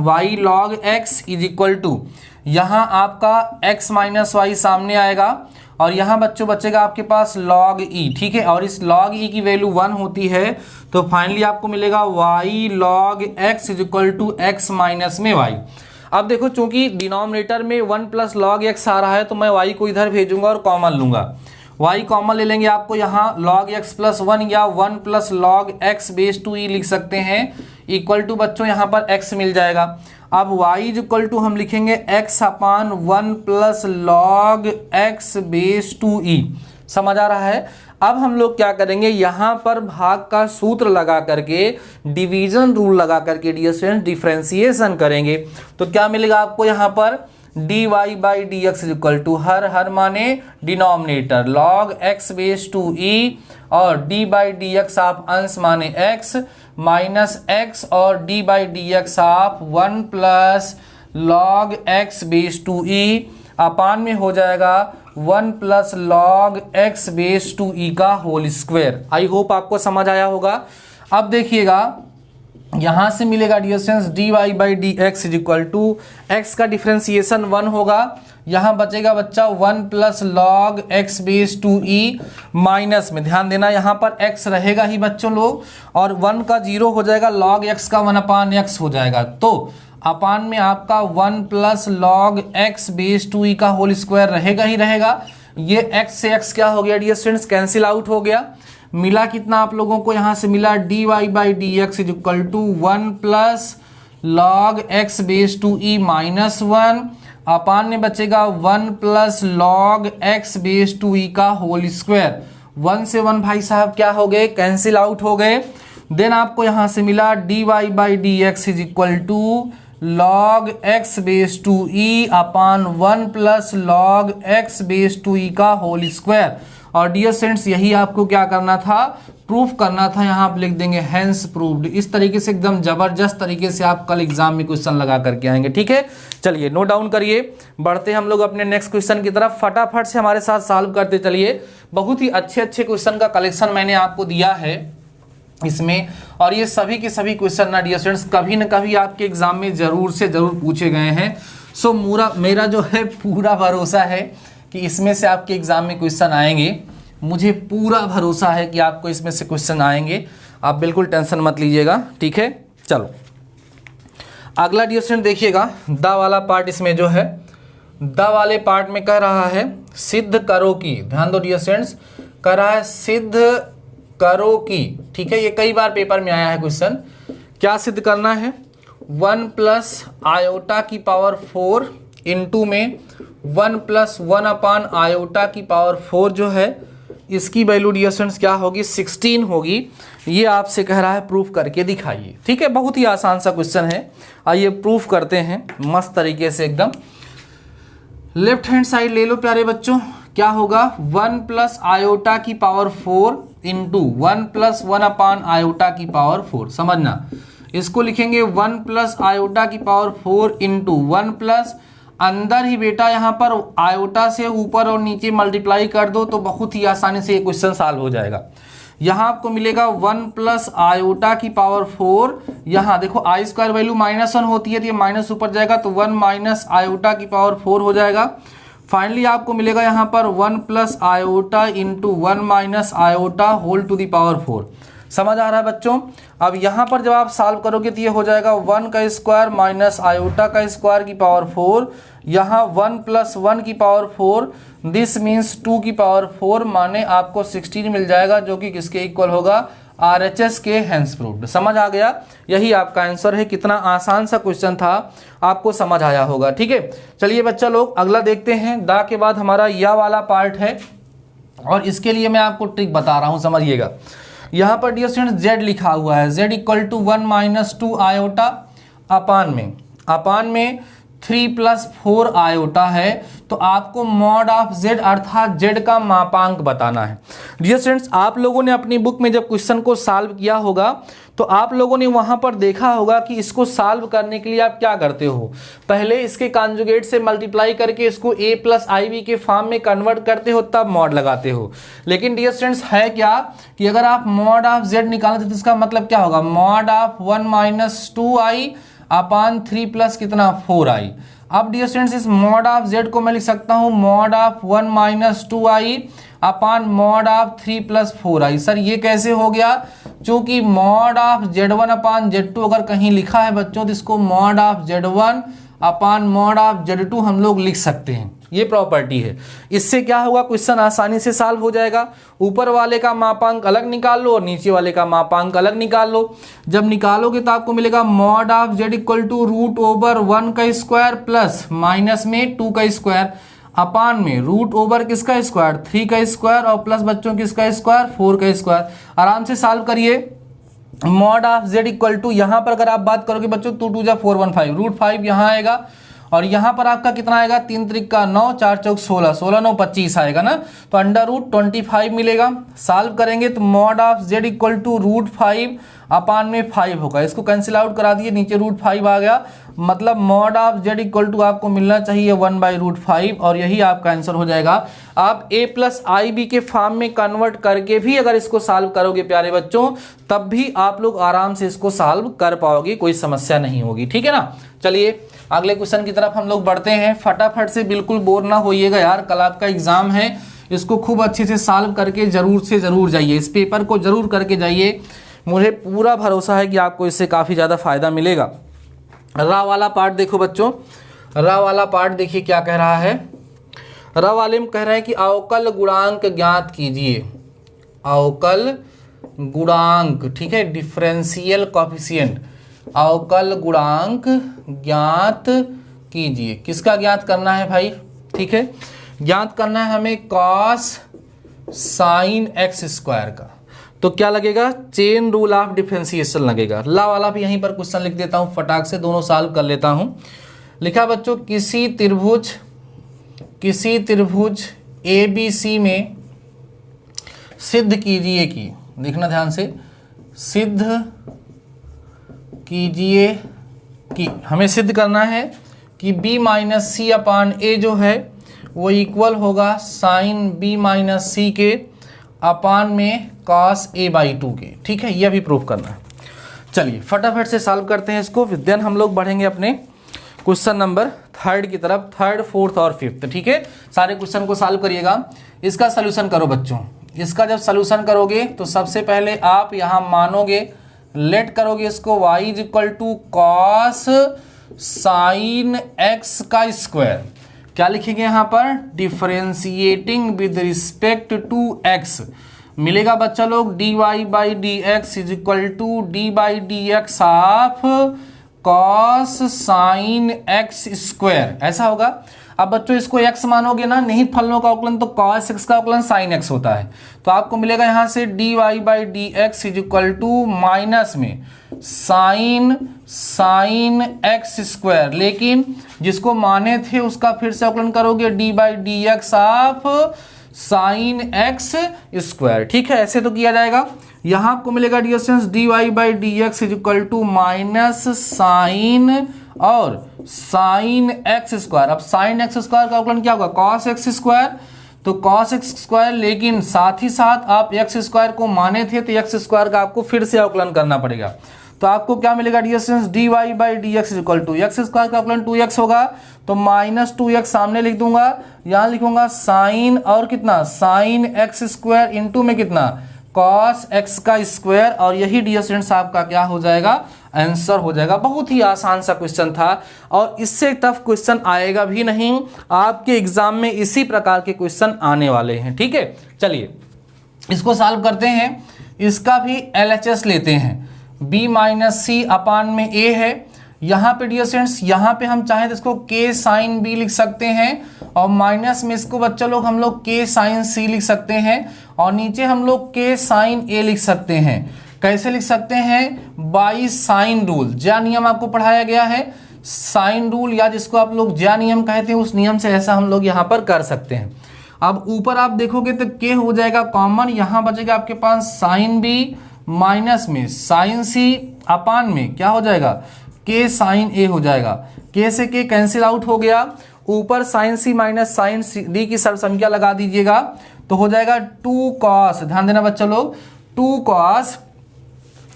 y log x is equal to, यहाँ आपका x माइनस वाई सामने आएगा, और यहाँ बच्चों बचेगा आपके पास log e, ठीक है। और इस log e की वैल्यू 1 होती है, तो फाइनली आपको मिलेगा y log x is equal to x minus में y। अब देखो चूंकि डिनोमिनेटर में 1 प्लस लॉग एक्स आ रहा है, तो मैं y को इधर भेजूंगा और कॉमन लूंगा। y कॉमन ले लेंगे, आपको यहाँ log x प्लस 1 या 1 plus log x base to e लिख सकते हैं, इक्वल टू बच्चों यहाँ पर x मिल जाएगा। अब y इज इक्वल टू हम लिखेंगे x upon 1 plus log x base to e. समझ आ रहा है? अब हम लोग क्या करेंगे, यहाँ पर भाग का सूत्र लगा करके, डिवीजन रूल लगा करके डियर स्टूडेंट्स डिफरेंशिएशन करेंगे। तो क्या मिलेगा आपको यहाँ पर? dy/dx इज इक्वल टू हर माने denominator log x base to e, और d/dx आप अंश माने x माइनस x, और d/dx आप 1 plus log x base to e upon में हो जाएगा 1 plus log x base to e का होल स्क्वायर। आई होप आपको समझ आया होगा। अब देखिएगा यहां से मिलेगा dear students d y by d x is equal to x का डिफ्रेंसिएशन 1 होगा, यहां बचेगा बच्चा 1 plus log x base to e minus में, ध्यान देना यहां पर x रहेगा ही बच्चों लोग, और 1 का 0 हो जाएगा, लॉग x का 1 अपान x हो जाएगा। तो अपान में आपका 1 plus log x base to e का होल स्क्वायर रहेगा ही रहेगा। ये x से x क्या हो गया डियर स्टूडेंट्स, कैंसिल आउट हो गया। मिला कितना आप लोगों को यहां से मिला d y by d x is equal to 1 plus log x base to e minus 1 upon में बचेगा 1 plus log x base to e का होल स्क्वायर। 1 से 1 भाई साहब क्या हो गए, कैंसिल आउट हो गए। देन आपको यहां से मिला d y by d x is equal to log x base to e upon 1 plus log x base to e का होल स्क्वायर। और डियर स्टूडेंट्स यही आपको क्या करना था, प्रूफ करना था। यहाँ आप लिख देंगे हैंस प्रूव्ड। इस तरीके से एकदम जबरदस्त तरीके से आप कल एग्जाम में क्वेश्चन लगा करके आएंगे, ठीक है। चलिए नोट डाउन करिए, बढ़ते हम लोग अपने नेक्स्ट क्वेश्चन की तरफ। फटाफट से हमारे साथ सॉल्व करते चलिए। बहुत ही अच्छे अच्छे क्वेश्चन का कलेक्शन मैंने आपको दिया है इसमें, और ये सभी के सभी क्वेश्चन ना डियर स्टूडेंट्स कभी न कभी आपके एग्जाम में जरूर से जरूर पूछे गए हैं। सो मेरा जो है पूरा भरोसा है कि इसमें से आपके एग्जाम में क्वेश्चन आएंगे। मुझे पूरा भरोसा है कि आपको इसमें से क्वेश्चन आएंगे, आप बिल्कुल टेंशन मत लीजिएगा, ठीक है। चलो अगला डियर स्टूडेंट देखिएगा, द वाला पार्ट इसमें जो है, द वाले पार्ट में कह रहा है सिद्ध करो की, ध्यान दो डियर स्टूडेंट्स, कह रहा है सिद्ध करो की, ठीक है। ये कई बार पेपर में आया है क्वेश्चन। क्या सिद्ध करना है, 1 प्लस आयोटा की पावर 4 इंटू में 1 प्लस 1 अपान आयोटा की पावर 4 जो है इसकी वैल्यू डियर स्टूडेंट्स क्या होगी, 16 होगी। ये आपसे कह रहा है प्रूफ करके दिखाइए, ठीक है। बहुत ही आसान सा क्वेश्चन है, आइए प्रूफ करते हैं मस्त तरीके से एकदम। लेफ्ट हैंड साइड ले लो प्यारे बच्चों, क्या होगा 1 प्लस आयोटा की पावर 4 इंटू 1 प्लस 1 अपान आयोटा की पावर 4। समझना, इसको लिखेंगे 1 प्लस आयोटा की पावर 4 इंटू 1 प्लस, अंदर ही बेटा यहाँ पर आयोटा से ऊपर और नीचे मल्टीप्लाई कर दो तो बहुत ही आसानी से ये क्वेश्चन सॉल्व हो जाएगा। यहाँ आपको मिलेगा 1 प्लस आयोटा की पावर 4, यहाँ देखो आई स्क्वायर वैल्यू -1 होती है तो ये माइनस ऊपर जाएगा तो 1 माइनस आयोटा की पावर 4 हो जाएगा। फाइनली आपको मिलेगा यहाँ पर 1 plus iota into 1 minus iota whole to the power 4। समझ आ रहा है बच्चों। अब यहाँ पर जब आप सॉल्व करोगे तो ये हो जाएगा 1 का स्क्वायर माइनस आयोटा का स्क्वायर की पावर 4, यहाँ 1 प्लस 1 की पावर 4, दिस मीन्स 2 की पावर 4, माने आपको 16 मिल जाएगा, जो कि किसके इक्वल होगा, RHS के हैंस प्रूव्ड। समझ आ गया, यही आपका आंसर है। कितना आसान सा क्वेश्चन था, आपको समझ आया होगा, ठीक है। चलिए बच्चा लोग अगला देखते हैं। दा के बाद हमारा या वाला पार्ट है, और इसके लिए मैं आपको ट्रिक बता रहा हूँ, समझिएगा। यहाँ पर डियर स्टूडेंट्स z लिखा हुआ है, z equal to 1 minus 2 iota upon में 3 प्लस 4 आयोटा है, तो आपको मॉड ऑफ z अर्थात z का मापांक बताना है। डियर स्टूडेंट्स आप लोगों ने अपनी बुक में जब क्वेश्चन को सॉल्व किया होगा तो आप लोगों ने वहां पर देखा होगा कि इसको सॉल्व करने के लिए आप क्या करते हो, पहले इसके कॉन्जुगेट से मल्टीप्लाई करके इसको a प्लस IB के फॉर्म में कन्वर्ट करते हो, तब मॉड लगाते हो। लेकिन डियर स्टूडेंट्स है क्या कि अगर आप मॉड ऑफ z निकालते तो इसका मतलब क्या होगा, mod of 1 minus 2i upon 3 plus कितना 4i। अब डियर स्टूडेंट्स इस मॉड ऑफ z को मैं लिख सकता हूँ mod of 1 minus 2i upon mod of 3 plus 4i। Sir ये कैसे हो गया, चूंकि mod of z1 upon z2 अगर कहीं लिखा है बच्चों तो इसको mod of z1 upon mod of z2 हम लोग लिख सकते हैं, ये प्रॉपर्टी है। इससे क्या होगा, क्वेश्चन आसानी से सॉल्व हो जाएगा। ऊपर वाले का मापांक अलग निकाल लो और नीचे वाले का मापांक अलग निकाल लो। जब निकालोगे तो आपको मिलेगा mod of z equal to root over 1 का स्क्वायर प्लस माइनस में 2 का स्क्वायर अपान में रूट ओवर किसका स्क्वायर 3 का स्क्वायर और प्लस बच्चों किसका स्क्वायर 4 का स्क्वायर। आराम से सॉल्व करिए। Mod of z equal to यहाँ पर अगर आप बात करोगे बच्चों 2 2 जा 4 1 5 रूट 5 यहाँ आएगा और यहाँ पर आपका कितना आएगा 3 त्रिक का 9 4 चौक 16 16 9 25 आएगा ना, तो अंडर रूट 25 मिलेगा। सॉल्व करेंगे तो mod of z equal to root 5 upon में 5 होगा। इसको कैंसिल आउट करा दिए, नीचे √5 आ गया, मतलब mod of z equal to आपको मिलना चाहिए 1/√5 और यही आपका आंसर हो जाएगा। आप a प्लस आई बी के फॉर्म में कन्वर्ट करके भी अगर इसको सॉल्व करोगे प्यारे बच्चों, तब भी आप लोग आराम से इसको सॉल्व कर पाओगे, कोई समस्या नहीं होगी, ठीक है ना। चलिए अगले क्वेश्चन की तरफ हम लोग बढ़ते हैं। फटाफट से, बिल्कुल बोर ना होइएगा यार, कल आपका एग्जाम है, इसको खूब अच्छे से सॉल्व करके जरूर से जरूर जाइए, इस पेपर को जरूर करके जाइए, मुझे पूरा भरोसा है कि आपको इससे काफ़ी ज़्यादा फायदा मिलेगा। रा वाला पार्ट देखो बच्चों, रा वाला पार्ट देखिए क्या कह रहा है। रा वाले में कह रहे हैं कि अवकल गुणांक ज्ञात कीजिए, अवकल गुणांक, ठीक है, डिफरेंशियल कोएफिशिएंट, अवकल गुणांक ज्ञात कीजिए। किसका ज्ञात करना है भाई, ठीक है, ज्ञात करना है हमें cos sin x स्क्वायर का। तो क्या लगेगा, चेन रूल ऑफ डिफरेंशिएशन लगेगा। ला वाला भी यहीं पर क्वेश्चन लिख देता हूं, फटाक से दोनों सॉल्व कर लेता हूं। लिखा बच्चों, किसी त्रिभुज ABC में सिद्ध कीजिए कि, देखना ध्यान से, सिद्ध कीजिए कि, हमें सिद्ध करना है कि b माइनस सी अपान ए जो है वो इक्वल होगा साइन b माइनस सी के अपान में cos a/2 के, ठीक है, यह भी प्रूफ करना है। चलिए फटाफट से सॉल्व करते हैं इसको, देन हम लोग बढ़ेंगे अपने क्वेश्चन नंबर 3 की तरफ, 3, 4 और 5, ठीक है। सारे क्वेश्चन को सॉल्व करिएगा, इसका सोल्यूशन करो बच्चों। इसका जब सोल्यूशन करोगे तो सबसे पहले आप यहाँ मानोगे, लेट करोगे इसको y is equal to cos sine x का स्क्वायर, क्या लिखेंगे यहाँ पर, differentiating with respect to x, मिलेगा बच्चा लोग dy/dx is equal to d/dx of cos sine x square, ऐसा होगा। अब बच्चों इसको x मानोगे ना, निहित फलनों का अवकलन तो cos x का अवकलन sin x होता है, तो आपको मिलेगा यहाँ से dy/dx is equal to minus में साइन x स्क्वायर, लेकिन जिसको माने थे उसका फिर से अवकलन करोगे d/dx of sine x square, ठीक है, ऐसे तो किया जाएगा। यहाँ आपको मिलेगा dear students dy/dx is equal to minus sine और साइन x स्क्वायर। अब साइन x स्क्वायर का अवकलन क्या होगा, cos x स्क्वायर, तो cos x स्क्वायर, लेकिन साथ ही साथ आप x स्क्वायर को माने थे तो x स्क्वायर का आपको फिर से अवकलन करना पड़ेगा। तो आपको क्या मिलेगा dear students, dy/dx is equal to x square का अवकलन 2x होगा, तो माइनस 2x सामने लिख दूंगा, यहाँ लिखूंगा साइन और कितना, साइन x स्क्वायर इंटू में कितना, cos x का स्क्वायर, और यही डियर स्टूडेंट्स आपका क्या हो जाएगा, आंसर हो जाएगा। बहुत ही आसान सा क्वेश्चन था और इससे टफ क्वेश्चन आएगा भी नहीं, आपके एग्जाम में इसी प्रकार के क्वेश्चन आने वाले हैं, ठीक है। चलिए इसको सॉल्व करते हैं, इसका भी LHS लेते हैं, b माइनस सी अपान में a है, यहाँ पे डियर स्टूडेंट्स, यहाँ पे हम चाहें तो इसको k साइन b लिख सकते हैं, और माइनस में इसको बच्चा लोग हम लोग k साइन c लिख सकते हैं, और नीचे हम लोग k साइन a लिख सकते हैं। कैसे लिख सकते हैं, बाई साइन रूल, ज्या नियम आपको पढ़ाया गया है, साइन रूल या जिसको आप लोग ज्या नियम कहते हैं, उस नियम से ऐसा हम लोग यहाँ पर कर सकते हैं। अब ऊपर आप देखोगे तो k हो जाएगा कॉमन, यहाँ बचेगा आपके पास साइन b माइनस में साइन c अपान में क्या हो जाएगा, k साइन a हो जाएगा, k से k कैंसिल आउट हो गया, ऊपर sine c minus sine d की सर्व संख्या लगा दीजिएगा, तो हो जाएगा 2 cos, ध्यान देना बच्चा लोग, 2 cos,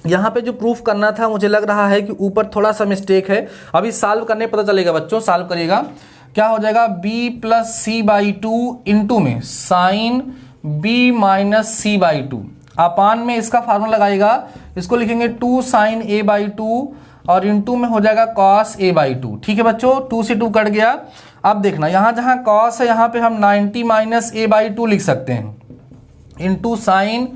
यहाँ पे जो प्रूफ करना था मुझे लग रहा है कि ऊपर थोड़ा सा मिस्टेक है, अभी सॉल्व करने पता चलेगा बच्चों, सॉल्व करिएगा, क्या हो जाएगा b प्लस c/2 इंटू में साइन b माइनस c/2 अपान में इसका फार्मूला लगाएगा, इसको लिखेंगे 2 साइन a/2 और इंटू में हो जाएगा cos a/2, ठीक है बच्चों, 2 से 2 कट गया। अब देखना यहाँ जहाँ cos है यहाँ पे हम 90 माइनस a/2 लिख सकते हैं, into sine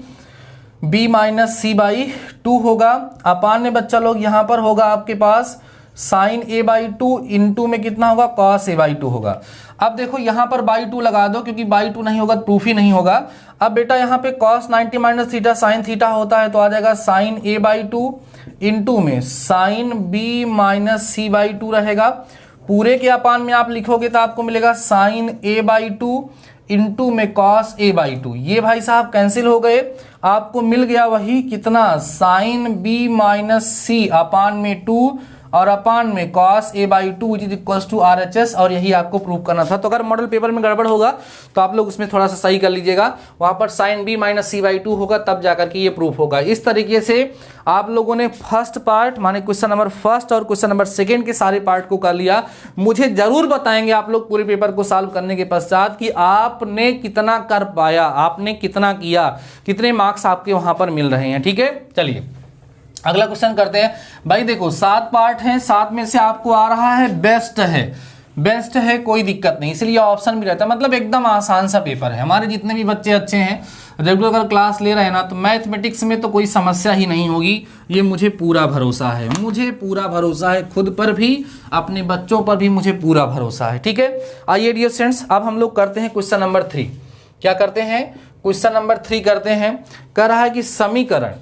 b minus c/2 होगा, अपान में बच्चा लोग यहाँ पर होगा आपके पास साइन a/2 इंटू में कितना होगा, cos a/2 होगा। अब देखो यहाँ पर बाई 2 लगा दो, क्योंकि बाई 2 नहीं होगा तो प्रूफ ही नहीं होगा। अब बेटा यहाँ पे cos 90 minus theta sine theta होता है, तो आ जाएगा साइन a/2 इंटू में साइन b माइनस c/2 रहेगा, पूरे के अपान में आप लिखोगे तो आपको मिलेगा साइन a/2 इंटू में कॉस ए बाई टू, ये भाई साहब कैंसिल हो गए, आपको मिल गया वही कितना sine B minus C upon में 2 और अपान में cos A by two which is equal to R H S, और यही आपको प्रूव करना था। तो अगर मॉडल पेपर में गड़बड़ होगा तो आप लोग उसमें थोड़ा सा सही कर लीजिएगा, वहां पर sine B minus C by two होगा, तब जाकर के ये प्रूफ होगा। इस तरीके से आप लोगों ने फर्स्ट पार्ट माने क्वेश्चन नंबर फर्स्ट और क्वेश्चन नंबर सेकेंड के सारे पार्ट को कर लिया। मुझे जरूर बताएंगे आप लोग पूरे पेपर को सॉल्व करने के पश्चात कि आपने कितना कर पाया, आपने कितना किया, कितने मार्क्स आपके वहां पर मिल रहे हैं। ठीक है, चलिए अगला क्वेश्चन करते हैं। भाई देखो 7 पार्ट हैं, 7 में से आपको आ रहा है बेस्ट है, बेस्ट है कोई दिक्कत नहीं, इसलिए ऑप्शन भी रहता है, मतलब एकदम आसान सा पेपर है। हमारे जितने भी बच्चे अच्छे हैं, रेगुलर अगर क्लास ले रहे हैं ना, तो मैथमेटिक्स में तो कोई समस्या ही नहीं होगी, ये मुझे पूरा भरोसा है, मुझे पूरा भरोसा है, खुद पर भी अपने बच्चों पर भी मुझे पूरा भरोसा है। ठीक है, आइए डियर स्टूडेंट्स अब हम लोग करते हैं क्वेश्चन नंबर 3। क्या करते हैं, क्वेश्चन नंबर 3 करते हैं। कह रहा है कि समीकरण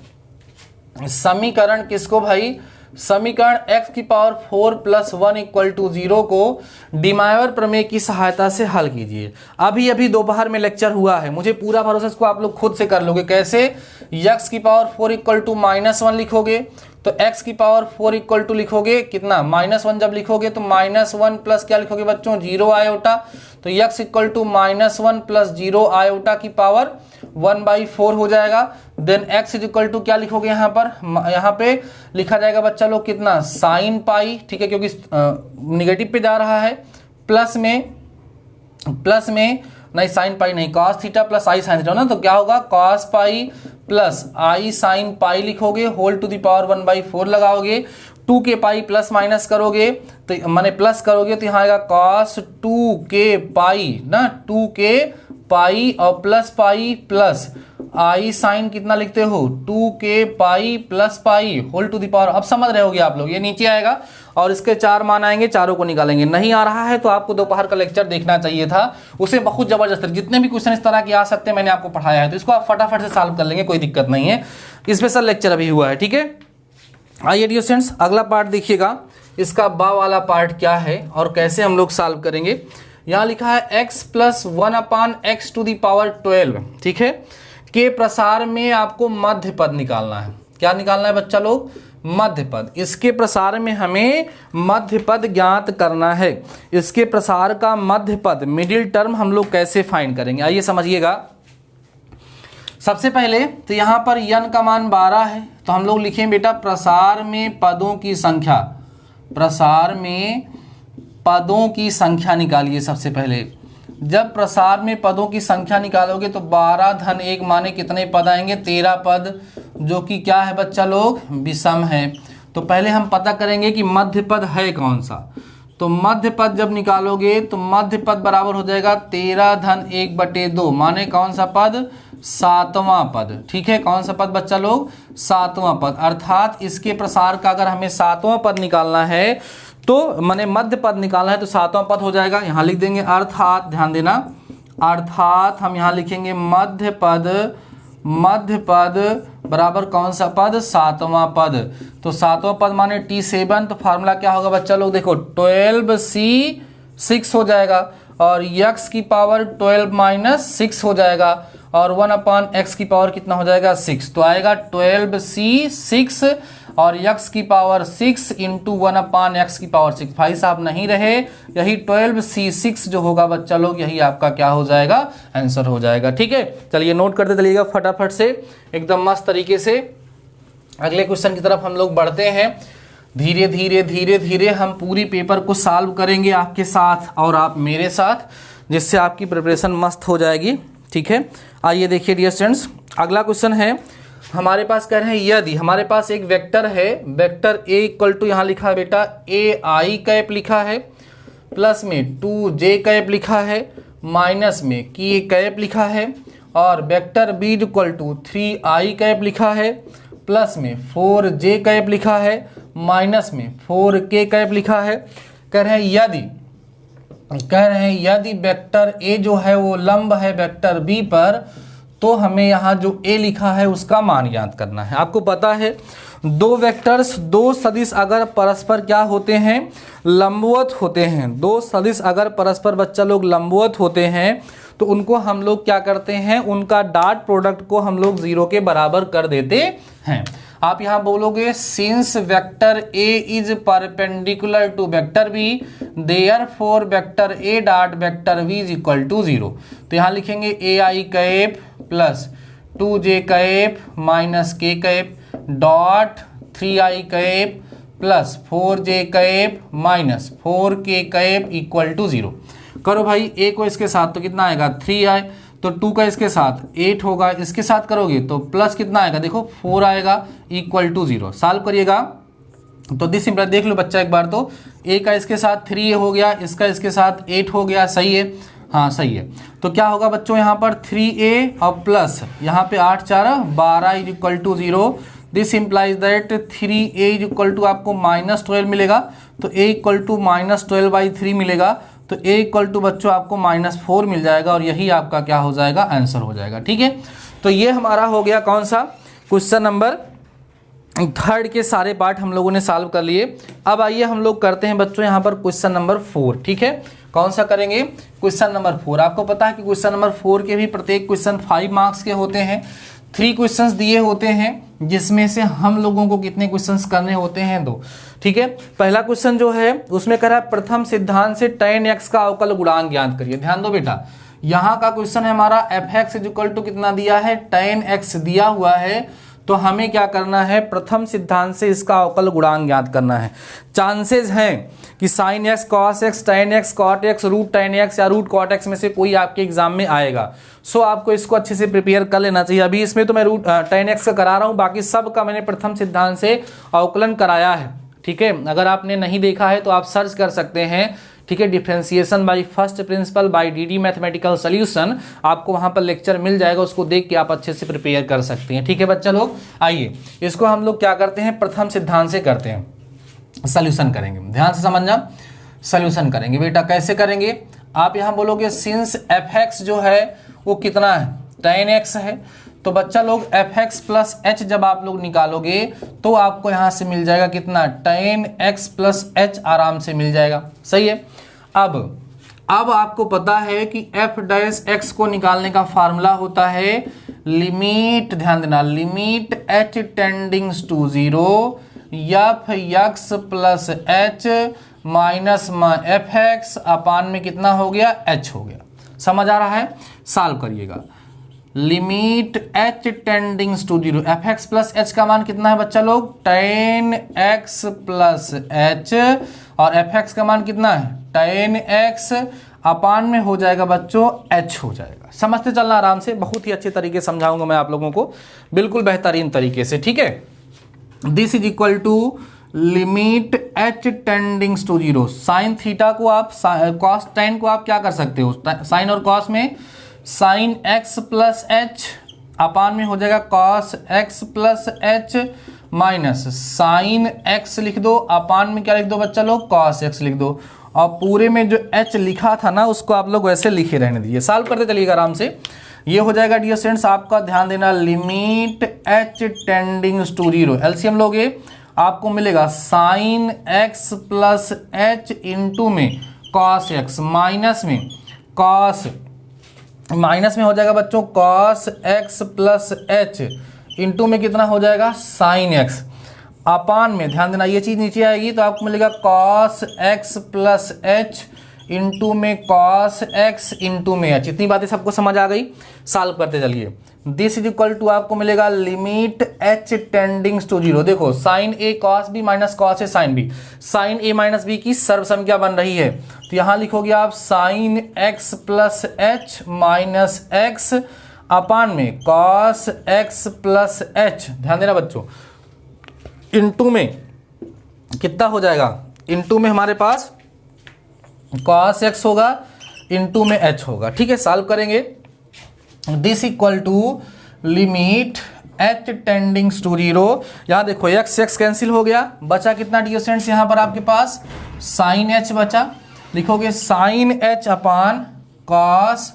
किसको भाई, समीकरण x की पावर 4 प्लस 1 इक्वल टू 0 को डिमायोर प्रमेय की सहायता से हल कीजिए। अभी अभी दोपहर में लेक्चर हुआ है, मुझे पूरा भरोसा, इसको आप लोग खुद से कर लोगे। कैसे, x की पावर 4 इक्वल टू -1 लिखोगे, तो x की पावर 4 इक्वल टू लिखोगे कितना -1, जब लिखोगे तो -1 प्लस क्या लिखोगे बच्चों 0 आयोटा, तो x equal to -1 plus 0 iota की पावर 1/4 हो जाएगा। Then x is equal to क्या लिखोगे यहाँ पर, यहाँ पे लिखा जाएगा बच्चा लोग कितना साइन पाई, ठीक है, क्योंकि निगेटिव पे जा रहा है, प्लस में नहीं साइन पाई नहीं, cos theta plus i sine theta ना, तो क्या होगा cos pi plus i sine pi लिखोगे, होल टू द पावर 1/4 लगाओगे, 2 के पाई प्लस माइनस करोगे तो माने प्लस करोगे तो यहाँ आएगा कॉस 2 के पाई ना, 2 के पाई और plus pi plus i sine कितना लिखते हो 2 के pi plus pi whole to the power. अब समझ रहे होगे आप लोग, ये नीचे आएगा और इसके 4 मान आएंगे, चारों को निकालेंगे। नहीं आ रहा है तो आपको दोपहर का लेक्चर देखना चाहिए था, उसे बहुत जबरदस्त, जितने भी क्वेश्चन इस तरह के आ सकते हैं मैंने आपको पढ़ाया है, तो इसको आप फटाफट से सॉल्व कर लेंगे, कोई दिक्कत नहीं है। स्पेशल लेक्चर अभी हुआ है। ठीक है, आइए डियर स्टूडेंट्स अगला पार्ट देखिएगा, इसका बा वाला पार्ट क्या है और कैसे हम लोग सॉल्व करेंगे। यहाँ लिखा है x plus 1/x to the power 12, ठीक है, के प्रसार में आपको मध्य पद निकालना है। क्या निकालना है बच्चा लोग, मध्य पद। इसके प्रसार में हमें मध्य पद ज्ञात करना है। इसके प्रसार का मध्य पद मिडिल टर्म हम लोग कैसे फाइंड करेंगे, आइए समझिएगा। सबसे पहले तो यहाँ पर n का मान 12 है, तो हम लोग लिखें बेटा प्रसार में पदों की संख्या, प्रसार में पदों की संख्या निकालिए। सबसे पहले जब प्रसार में पदों की संख्या निकालोगे तो 12 धन 1 माने कितने पद आएंगे, 13 पद, जो कि क्या है बच्चा लोग विषम है। तो पहले हम पता करेंगे कि मध्य पद है कौन सा, तो मध्य पद जब निकालोगे तो मध्य पद बराबर हो जाएगा 13 धन 1/2 माने कौन सा पद, 7वां पद। ठीक है, कौन सा पद बच्चा लोग, 7वां पद। अर्थात इसके प्रसार का अगर हमें 7वां पद निकालना है तो माने मध्य पद निकालना है तो 7वां पद हो जाएगा। यहाँ लिख देंगे अर्थात, ध्यान देना, अर्थात हम यहाँ लिखेंगे मध्य पद बराबर कौन सा पद, 7वां पद। तो 7वां पद माने T7, तो फार्मूला क्या होगा बच्चा लोग, देखो 12C6 हो जाएगा और x की पावर 12 - 6 हो जाएगा और 1/x की पावर कितना हो जाएगा 6, तो आएगा 12C6 और x की पावर 6 इंटू 1/x की पावर 6। भाई साहब नहीं रहे, यही 12C6 जो होगा बच्चा लोग, यही आपका क्या हो जाएगा, आंसर हो जाएगा। ठीक है, चलिए नोट करते चलिएगा फटाफट से एकदम मस्त तरीके से। अगले क्वेश्चन की तरफ हम लोग बढ़ते हैं। धीरे धीरे हम पूरी पेपर को सॉल्व करेंगे आपके साथ और आप मेरे साथ, जिससे आपकी प्रिपरेशन मस्त हो जाएगी। ठीक है, आइए देखिए डियर स्टूडेंट्स, अगला क्वेश्चन है हमारे पास। कह रहे हैं यदि हमारे पास एक वेक्टर है, वेक्टर a इक्वल टू यहाँ लिखा है बेटा ai कैप लिखा है, प्लस में 2j कैप लिखा है, माइनस में k कैप लिखा है, और vector b equal to 3i cap लिखा है, प्लस में 4j कैप लिखा है, माइनस में 4k कैप लिखा है। कह रहे हैं यदि वेक्टर a जो है वो लंब है वेक्टर b पर, तो हमें यहाँ जो a लिखा है उसका मान ज्ञात करना है। आपको पता है दो वेक्टर्स, दो सदिश अगर परस्पर क्या होते हैं, लंबवत होते हैं। दो सदिश अगर परस्पर बच्चा लोग लंबवत होते हैं तो उनको हम लोग क्या करते हैं, उनका डॉट प्रोडक्ट को हम लोग 0 के बराबर कर देते हैं। आप यहां बोलोगे since vector A is perpendicular to vector b therefore vector a dot vector b is equal to 0। तो यहां लिखेंगे a i cap plus 2j cap minus k cap dot 3i cap plus 4j cap minus 4k cap equal to 0। करो भाई ए को इसके साथ तो कितना आएगा 3i, तो 2 का इसके साथ 8 होगा, इसके साथ करोगे तो प्लस कितना आएगा, देखो 4 आएगा इक्वल टू 0। सॉल्व करिएगा तो दिस सिंपल, देख लो बच्चा एक बार, तो ए का इसके साथ 3 हो गया, इसका इसके साथ 8 हो गया, सही है, हाँ सही है। तो क्या होगा बच्चों यहाँ पर 3a और प्लस यहाँ पे 8 4 12 is equal to 0। This implies that 3a is equal to आपको -12 मिलेगा, तो a इक्वल टू -12/3 मिलेगा, तो a इक्वल टू बच्चों आपको -4 मिल जाएगा और यही आपका क्या हो जाएगा, आंसर हो जाएगा। ठीक है, तो ये हमारा हो गया कौन सा, क्वेश्चन नंबर 3 के सारे पार्ट हम लोगों ने सॉल्व कर लिए। अब आइए हम लोग करते हैं बच्चों यहाँ पर क्वेश्चन नंबर 4। ठीक है, कौन सा करेंगे, क्वेश्चन नंबर 4। आपको पता है कि क्वेश्चन नंबर 4 के भी प्रत्येक क्वेश्चन 5 मार्क्स के होते हैं। 3 क्वेश्चंस दिए होते हैं जिसमें से हम लोगों को कितने क्वेश्चंस करने होते हैं, 2। ठीक है, पहला क्वेश्चन जो है उसमें कह रहा है प्रथम सिद्धांत से tan x का अवकल गुणांक ज्ञात करिए। ध्यान दो बेटा, यहाँ का क्वेश्चन है हमारा fx इज इक्वल टू कितना दिया है, tan x दिया हुआ है, तो हमें क्या करना है, प्रथम सिद्धांत से इसका अवकल गुणांक ज्ञात करना है। चांसेस हैं कि sin x cos x tan x cot x root tan x या रूट cot x में से कोई आपके एग्जाम में आएगा। सो आपको इसको अच्छे से प्रिपेयर कर लेना चाहिए। अभी इसमें तो मैं रूट tan x का करा रहा हूँ, बाकी सब का मैंने प्रथम सिद्धांत से अवकलन कराया है। ठीक है, अगर आपने नहीं देखा है तो आप सर्च कर सकते हैं। ठीक है, differentiation by first principle bye DD mathematical solution, आपको वहां पर लेक्चर मिल जाएगा, उसको देख के आप अच्छे से प्रिपेयर कर सकते हैं। ठीक है बच्चा लोग, आइए इसको हम लोग क्या करते हैं, प्रथम सिद्धांत से करते हैं, सॉल्यूशन करेंगे। ध्यान से समझना, सॉल्यूशन करेंगे बेटा। कैसे करेंगे, आप यहां बोलोगे सिंस fx जो है वो कितना है, tan x है, तो बच्चा लोग fx प्लस h जब आप लोग निकालोगे तो आपको यहां से मिल जाएगा कितना, tan x प्लस h आराम से मिल जाएगा। सही है, अब आपको पता है कि f डैश x को निकालने का फार्मूला होता है लिमिट, ध्यान देना, limit h tendings to 0 f x plus h minus fx upon में कितना हो गया, h हो गया। समझ आ रहा है, सॉल्व करिएगा। Limit h tendings to 0, fx plus h का मान कितना है बच्चा लोग, tan x प्लस h, और fx का मान कितना है, tan x अपान में हो जाएगा बच्चों h हो जाएगा। समझते चलना आराम से, बहुत ही अच्छे तरीके समझाऊंगा मैं आप लोगों को, बिल्कुल बेहतरीन तरीके से। ठीक है, this is equal to limit h tendings to 0, sine theta को आप कॉस tan को आप क्या कर सकते हो, साइन और कॉस में sine x plus h upon में हो जाएगा cos x plus h minus sine x लिख दो, अपान में क्या लिख दो बच्चा लोग, कॉस x लिख दो, और पूरे में जो h लिखा था ना उसको आप लोग वैसे लिखे रहने दीजिए। सॉल्व करते चलिएगा आराम से, ये हो जाएगा डियर स्टूडेंट्स आपका, ध्यान देना, limit h tendings to 0, LCM लोगे आपको मिलेगा sine x plus H into में कॉस x माइनस में हो जाएगा बच्चों cos x plus H into में कितना हो जाएगा, साइन x, अपान में ध्यान देना ये चीज नीचे आएगी तो आपको मिलेगा cos x plus H into में cos x इंटू में h। इतनी बातें सबको समझ आ गई, सॉल्व करते चलिए। दिस इज इक्वल टू आपको मिलेगा लिमिट h टेंडिंग्स टू 0, देखो sine a cos b minus cos a sine b, sine a minus b की सर्व संख्या बन रही है, तो यहां लिखोगे आप sine x plus h minus x upon में cos x प्लस एच, ध्यान देना बच्चों, इंटू में कितना हो जाएगा, इंटू में हमारे पास cos x होगा, इंटू में h होगा। ठीक है, सॉल्व करेंगे। This equal to limit h tendings to 0, यहाँ देखो x कैंसिल हो गया, बचा कितना डियर स्टूडेंट्स, यहाँ पर आपके पास साइन h बचा, लिखोगे sine h upon cos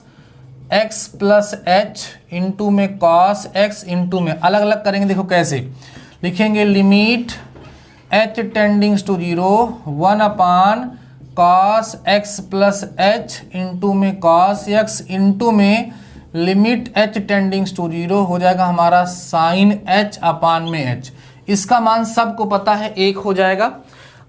x plus H into में cos x इंटू में, अलग अलग करेंगे, देखो कैसे लिखेंगे, limit h tendings to 0 1 upon cos x plus H into में कॉस एक्स इंटू में लिमिट एच टेंडिंग्स टू 0 हो जाएगा हमारा साइन एच अपान में एच। इसका मान सबको पता है 1 हो जाएगा।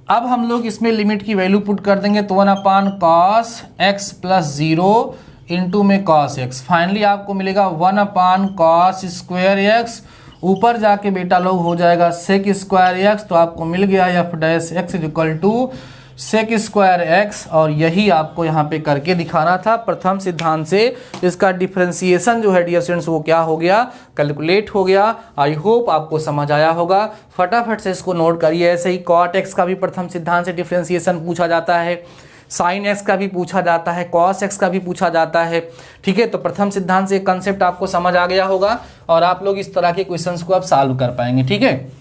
अब हम लोग इसमें लिमिट की वैल्यू पुट कर देंगे तो 1 upon cos x plus 0 into में कॉस एक्स। फाइनली आपको मिलेगा 1 अपान कॉस स्क्वायर एक्स, ऊपर जाके बेटा लोग हो जाएगा सेक स्क्वायर एक्स। तो आपको मिल गया f dash x is equal to sec square x, और यही आपको यहाँ पे करके दिखाना था। प्रथम सिद्धांत से इसका डिफरेंशिएशन जो है डियर स्टूडेंट्स वो क्या हो गया, कैलकुलेट हो गया। आई होप आपको समझ आया होगा। फटाफट से इसको नोट करिए। ऐसे ही कॉट एक्स का भी प्रथम सिद्धांत से डिफरेंशिएशन पूछा जाता है, साइन एक्स का भी पूछा जाता है, कॉस एक्स का भी पूछा जाता है। ठीक है, तो प्रथम सिद्धांत से कंसेप्ट आपको समझ आ गया होगा और आप लोग इस तरह के क्वेश्चंस को अब सॉल्व कर पाएंगे। ठीक है,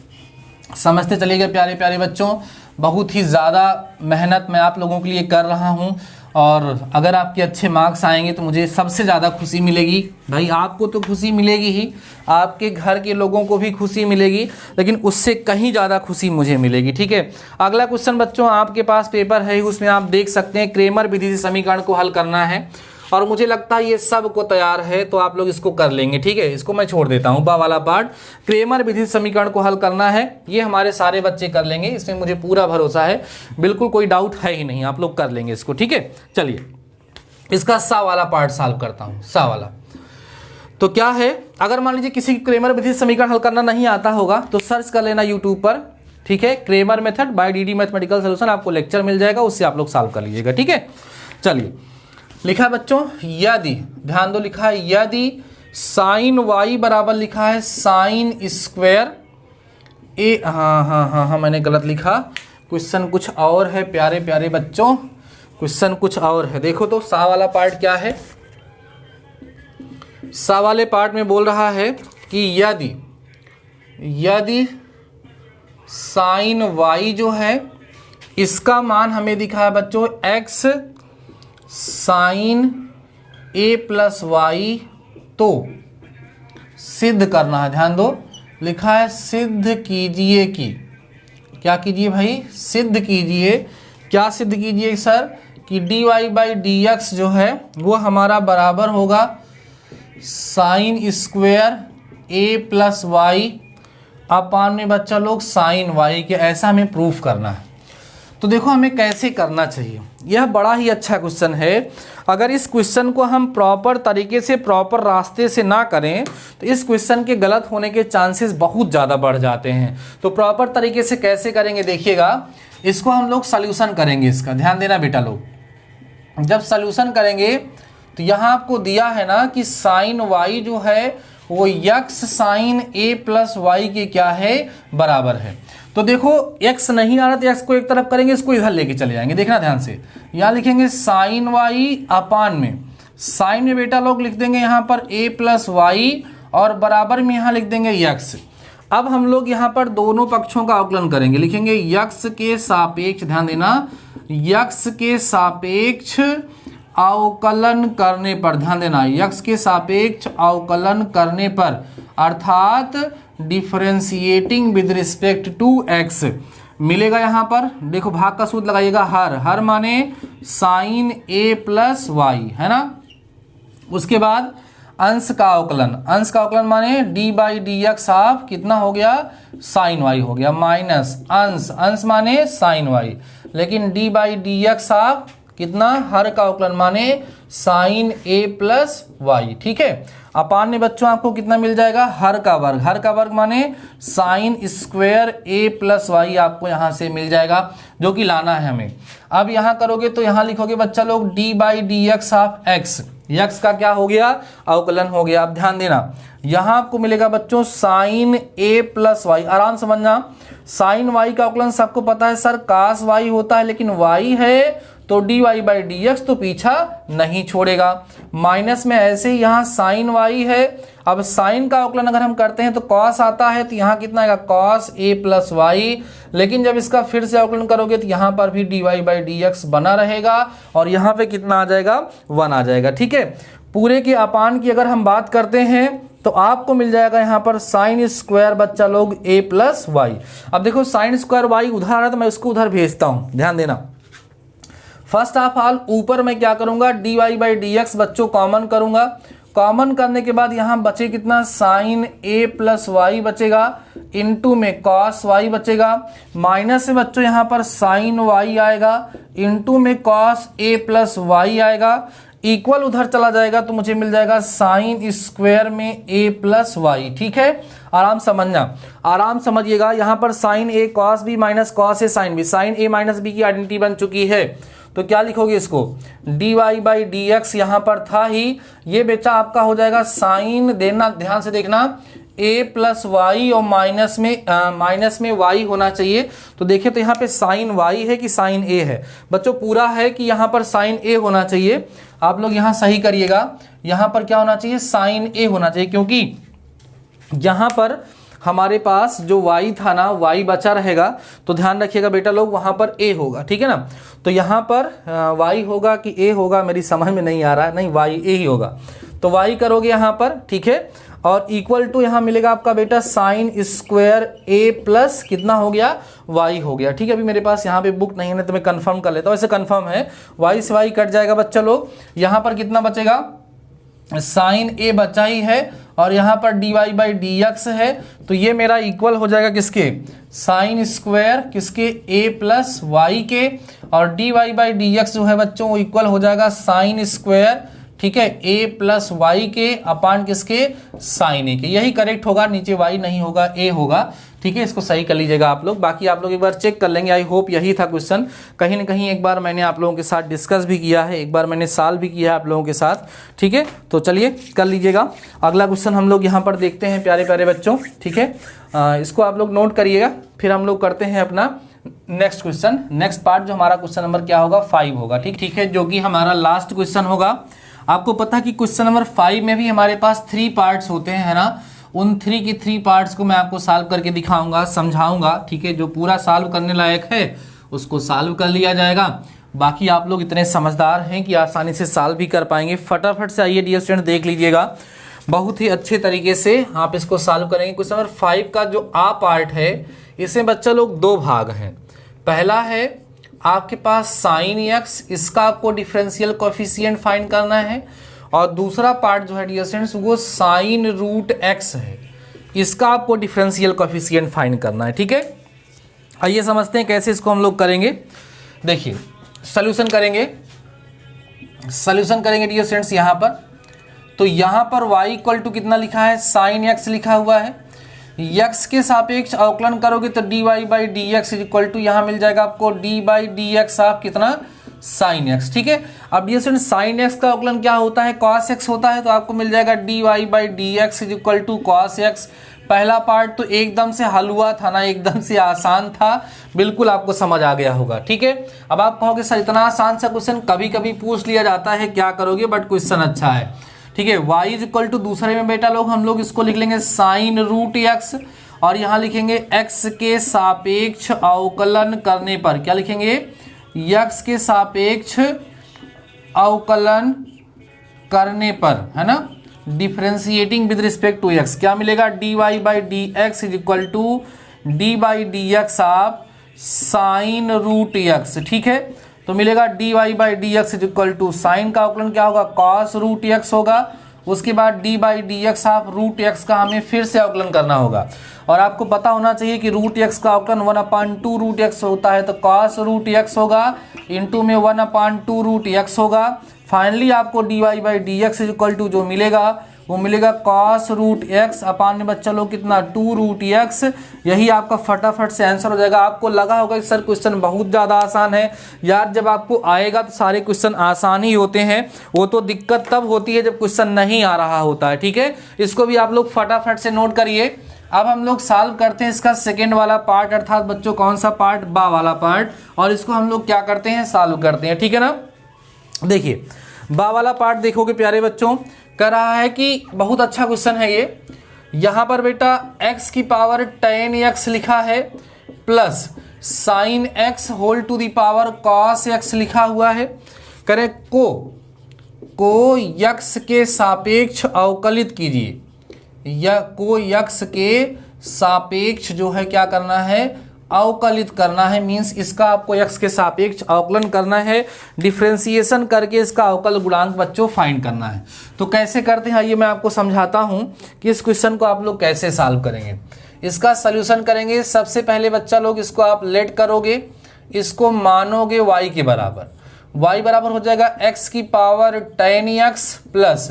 समझते चलिएगा प्यारे प्यारे बच्चों। बहुत ही ज़्यादा मेहनत मैं आप लोगों के लिए कर रहा हूं, और अगर आपके अच्छे मार्क्स आएंगे तो मुझे सबसे ज़्यादा खुशी मिलेगी। भाई आपको तो खुशी मिलेगी ही, आपके घर के लोगों को भी खुशी मिलेगी, लेकिन उससे कहीं ज़्यादा खुशी मुझे मिलेगी। ठीक है, अगला क्वेश्चन बच्चों आपके पास पेपर है, उसमें आप देख सकते हैं क्रेमर विधि से समीकरण को हल करना है, और मुझे लगता है ये सब को तैयार है तो आप लोग इसको कर लेंगे। ठीक है, इसको मैं छोड़ देता हूँ बा वाला पार्ट। क्रेमर विधि समीकरण को हल करना है, ये हमारे सारे बच्चे कर लेंगे, इसमें मुझे पूरा भरोसा है, बिल्कुल कोई डाउट है ही नहीं, आप लोग कर लेंगे इसको। ठीक है, चलिए इसका सा वाला पार्ट सॉल्व करता हूँ। सा वाला तो क्या है, अगर मान लीजिए किसी क्रेमर विधि समीकरण हल करना नहीं आता होगा तो सर्च कर लेना यूट्यूब पर। ठीक है, Cramer method by DD mathematical solution, आपको लेक्चर मिल जाएगा, उससे आप लोग सॉल्व कर लीजिएगा। ठीक है, चलिए लिखा है बच्चों, यदि, ध्यान दो, लिखा है यदि साइन वाई बराबर लिखा है साइन स्क्वायर ए, हाँ मैंने गलत लिखा, क्वेश्चन कुछ और है प्यारे प्यारे बच्चों, क्वेश्चन कुछ और है। देखो तो सा वाला पार्ट क्या है, सा वाले पार्ट में बोल रहा है कि यदि साइन वाई जो है इसका मान हमें दिखा है बच्चों एक्स साइन ए प्लस वाई, तो सिद्ध करना है। ध्यान दो, लिखा है सिद्ध कीजिए कि, क्या कीजिए भाई, सिद्ध कीजिए। क्या सिद्ध कीजिए सर, कि d y by d x जो है वो हमारा बराबर होगा sine square a plus y अपान में बच्चा लोग साइन वाई के। ऐसा हमें प्रूफ करना है। तो देखो हमें कैसे करना चाहिए, यह बड़ा ही अच्छा क्वेश्चन है। अगर इस क्वेश्चन को हम प्रॉपर तरीके से, प्रॉपर रास्ते से ना करें तो इस क्वेश्चन के गलत होने के चांसेस बहुत ज़्यादा बढ़ जाते हैं। तो प्रॉपर तरीके से कैसे करेंगे देखिएगा, इसको हम लोग सॉल्यूशन करेंगे। इसका ध्यान देना बेटा लोग, जब सॉल्यूशन करेंगे तो यहाँ आपको दिया है ना कि साइन वाई जो है वो यक्स साइन ए प्लस वाई के क्या है, बराबर है। तो देखो x नहीं आ रहा तो x को एक तरफ करेंगे, इसको इधर लेके चले जाएंगे। देखना ध्यान से, यहाँ लिखेंगे साइन वाई अपान में, साइन में बेटा लोग लिख देंगे यहाँ पर a प्लस वाई, और बराबर में यहाँ लिख देंगे x। अब हम लोग यहाँ पर दोनों पक्षों का अवकलन करेंगे, लिखेंगे x के सापेक्ष, ध्यान देना, x के सापेक्ष अवकलन करने पर, ध्यान देना, x के सापेक्ष अवकलन करने पर, अर्थात differentiating with respect to x मिलेगा। यहाँ पर देखो भाग का सूत्र लगाइएगा, हर माने साइन a प्लस वाई, है ना। उसके बाद अंश का अवकलन माने d by d x of कितना हो गया, साइन वाई हो गया, माइनस अंश माने साइन वाई, लेकिन d by d x of कितना, हर का अवकलन माने साइन a प्लस वाई। ठीक है, अपान में बच्चों आपको कितना मिल जाएगा, हर का वर्ग माने sine square a plus y आपको यहाँ से मिल जाएगा, जो कि लाना है हमें। अब यहाँ करोगे तो यहाँ लिखोगे बच्चा लोग d by d x of x, x का क्या हो गया, अवकलन हो गया। अब ध्यान देना, यहाँ आपको मिलेगा बच्चों साइन a प्लस वाई, आराम समझना, साइन वाई का अवकलन सबको पता है सर कास वाई होता है, लेकिन वाई है तो d y by d x तो पीछा नहीं छोड़ेगा। माइनस में ऐसे ही यहाँ साइन वाई है, अब साइन का अवकलन अगर हम करते हैं तो कॉस आता है, तो यहाँ कितना आएगा कॉस ए प्लस वाई, लेकिन जब इसका फिर से अवकलन करोगे तो यहाँ पर भी d y by d x बना रहेगा, और यहाँ पे कितना आ जाएगा, 1 आ जाएगा। ठीक है, पूरे के अपान की अगर हम बात करते हैं तो आपको मिल जाएगा यहाँ पर साइन स्क्वायर बच्चा लोग a प्लस वाई। अब देखो साइन स्क्वायर वाई उधर आ रहा है तो मैं उसको उधर भेजता हूँ, ध्यान देना, फर्स्ट ऑफ ऑल ऊपर मैं क्या करूंगा, dy बाई डी एक्स बच्चों कॉमन करूंगा। कॉमन करने के बाद यहां बचे कितना, साइन ए प्लस वाई बचेगा, इंटू में कॉस वाई बचेगा, माइनस से बच्चों यहां पर साइन वाई आएगा, इंटू में कॉस ए प्लस वाई आएगा, इक्वल उधर चला जाएगा तो मुझे मिल जाएगा साइन स्क्वायर में ए प्लस वाई। ठीक है, आराम समझना, आराम समझिएगा। यहां पर sine a cos b minus cos a sine b, sine a minus b की आइडेंटिटी बन चुकी है, तो क्या लिखोगे इसको, d y by d x यहां पर था ही, ये बेटा आपका हो जाएगा साइन, देना ध्यान से देखना, a प्लस वाई और माइनस में y होना चाहिए। तो देखिए तो यहाँ पे साइन y है कि साइन a है बच्चों, पूरा है कि यहाँ पर साइन a होना चाहिए। आप लोग यहाँ सही करिएगा, यहाँ पर क्या होना चाहिए, साइन a होना चाहिए, क्योंकि यहाँ पर हमारे पास जो y था ना, y बचा रहेगा, तो ध्यान रखिएगा बेटा लोग, वहाँ पर a होगा। ठीक है ना, तो यहाँ पर y होगा कि a होगा, मेरी समझ में नहीं आ रहा है, नहीं y a ही होगा, तो y करोगे यहाँ पर। ठीक है, और इक्वल टू यहाँ मिलेगा आपका बेटा साइन स्क्वायर ए प्लस कितना हो गया, y हो गया। ठीक है, अभी मेरे पास यहाँ पे बुक नहीं है तो मैं कंफर्म कर लेता हूँ, ऐसे कंफर्म है, y से y कट जाएगा बच्चा लोग। यहाँ पर कितना बचेगा, साइन ए बचा ही है, और यहाँ पर d y by d x है, तो ये मेरा इक्वल हो जाएगा किसके, साइन स्क्वायर किसके, ए प्लस वाई के, और d y by d x जो है बच्चों वो इक्वल हो जाएगा साइन स्क्वायर, ठीक है, a प्लस वाई के अपान किसके, साइन ए के। यही करेक्ट होगा, नीचे y नहीं होगा, a होगा। ठीक है, इसको सही कर लीजिएगा आप लोग, बाकी आप लोग एक बार चेक कर लेंगे। आई होप यही था क्वेश्चन, कहीं ना कहीं एक बार मैंने आप लोगों के साथ डिस्कस भी किया है, एक बार मैंने सॉल्व भी किया है आप लोगों के साथ। ठीक है, तो चलिए कर लीजिएगा। अगला क्वेश्चन हम लोग यहाँ पर देखते हैं प्यारे प्यारे बच्चों। ठीक है, इसको आप लोग नोट करिएगा, फिर हम लोग करते हैं अपना नेक्स्ट क्वेश्चन। नेक्स्ट पार्ट जो हमारा क्वेश्चन नंबर क्या होगा, 5 होगा। ठीक है, जो कि हमारा लास्ट क्वेश्चन होगा। आपको पता है कि क्वेश्चन नंबर 5 में भी हमारे पास 3 पार्ट्स होते हैं, है ना, उन 3 की 3 पार्ट्स को मैं आपको सॉल्व करके दिखाऊंगा, समझाऊंगा। ठीक है, जो पूरा सॉल्व करने लायक है उसको सॉल्व कर लिया जाएगा। बाकी आप लोग इतने समझदार हैं कि आसानी से सॉल्व भी कर पाएंगे। फटाफट से आइए डियर स्टूडेंट, देख लीजिएगा, बहुत ही अच्छे तरीके से आप इसको सॉल्व करेंगे। क्वेश्चन नंबर 5 का जो आ पार्ट है, इसमें बच्चा लोग 2 भाग हैं। पहला है आपके पास साइन एक्स, इसका आपको डिफरेंशियल कोएफिशिएंट फाइंड करना है, और दूसरा पार्ट जो है डियर स्टूडेंट्स वो साइन रूट एक्स है, इसका आपको डिफरेंशियल कोएफिशिएंट फाइंड करना है। ठीक है, आइए समझते हैं कैसे इसको हम लोग करेंगे। देखिए सॉल्यूशन करेंगे डियर स्टूडेंट्स। यहाँ पर तो यहाँ पर y इक्वल टू कितना लिखा है, साइन एक्स लिखा हुआ है, x के सापेक्ष अवकलन करोगे तो d y by d x equal to यहाँ मिल जाएगा आपको डी बाई डी एक्स आप कितना, साइन एक्स। ठीक है, अब ये सुन साइन एक्स का अवकलन क्या होता है, कॉस एक्स होता है, तो आपको मिल जाएगा d y by d x equal to cos x. पहला पार्ट तो एकदम से हल हुआ था ना, एकदम से आसान था, बिल्कुल आपको समझ आ गया होगा। ठीक है, अब आप कहोगे सर इतना आसान सा क्वेश्चन कभी कभी पूछ लिया जाता है, क्या करोगे, बट क्वेश्चन अच्छा है। ठीक है, y इज इक्वल टू दूसरे में बेटा लोग हम लोग इसको लिख लेंगे साइन रूट एक्स, और यहाँ लिखेंगे x के सापेक्ष अवकलन करने पर, क्या लिखेंगे, x के सापेक्ष अवकलन करने पर, है ना, differentiating with respect to x, क्या मिलेगा, d y by d x is equal to d by d x आप साइन रूट एक्स। ठीक है, तो मिलेगा d y by d x is equal to sine का अवकलन क्या होगा, कॉस रूट एक्स होगा, उसके बाद डी बाई डी एक्स आप रूट एक्स का हमें फिर से अवकलन करना होगा, और आपको पता होना चाहिए कि रूट एक्स का अवकलन 1/2 रूट एक्स होता है, तो कॉस रूट एक्स होगा, इंटू में 1/2 रूट एक्स होगा। फाइनली आपको d y by d x is equal to जो मिलेगा वो मिलेगा कॉस रूट एक्स अपान में बच्चा लोग कितना, 2 रूट एक्स। यही आपका फटाफट से आंसर हो जाएगा। आपको लगा होगा कि सर क्वेश्चन बहुत ज़्यादा आसान है यार, जब आपको आएगा तो सारे क्वेश्चन आसान ही होते हैं, वो तो दिक्कत तब होती है जब क्वेश्चन नहीं आ रहा होता है। ठीक है, इसको भी आप लोग फटाफट से नोट करिए। अब हम लोग सॉल्व करते हैं इसका सेकेंड वाला पार्ट, अर्थात बच्चों कौन सा पार्ट, बा वाला पार्ट, और इसको हम लोग क्या करते हैं, सॉल्व करते हैं। ठीक है ना, देखिए बा वाला पार्ट देखोगे प्यारे बच्चों, कह रहा है कि बहुत अच्छा क्वेश्चन है ये। यहाँ पर बेटा x की पावर tan x लिखा है, plus sine x whole to the power cos x लिखा हुआ है। करें को x के सापेक्ष अवकलित कीजिए, या को x के सापेक्ष जो है क्या करना है, अवकलित करना है, मींस इसका आपको x के सापेक्ष अवकलन करना है, डिफरेंशिएशन करके इसका अवकल गुणांक बच्चों फाइंड करना है। तो कैसे करते हैं आइए मैं आपको समझाता हूं कि इस क्वेश्चन को आप लोग कैसे सॉल्व करेंगे। इसका सॉल्यूशन करेंगे। सबसे पहले बच्चा लोग इसको आप लेट करोगे, इसको मानोगे y के बराबर। y बराबर हो जाएगा x की power tan x plus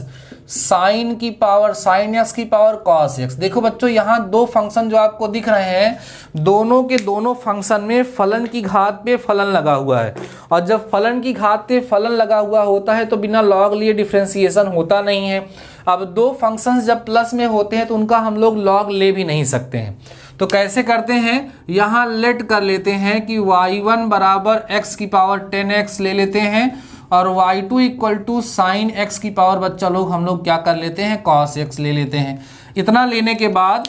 sign की पावर साइन एक्स की पावर कॉस एक्स। देखो बच्चों यहाँ दो फंक्शन जो आपको दिख रहे हैं, दोनों के दोनों फंक्शन में फलन की घात पे फलन लगा हुआ है, और जब फलन की घात पे फलन लगा हुआ होता है तो बिना लॉग लिए डिफरेंशिएशन होता नहीं है। अब दो फंक्शंस जब प्लस में होते हैं तो उनका हम लोग लॉग ले भी नहीं सकते हैं। तो कैसे करते हैं, यहाँ लेट कर लेते हैं कि y1 बराबर x की पावर 10x ले लेते हैं, और y2 equal to sine x की पावर बच्चा लोग हम लोग क्या कर लेते हैं, cos x ले लेते हैं। इतना लेने के बाद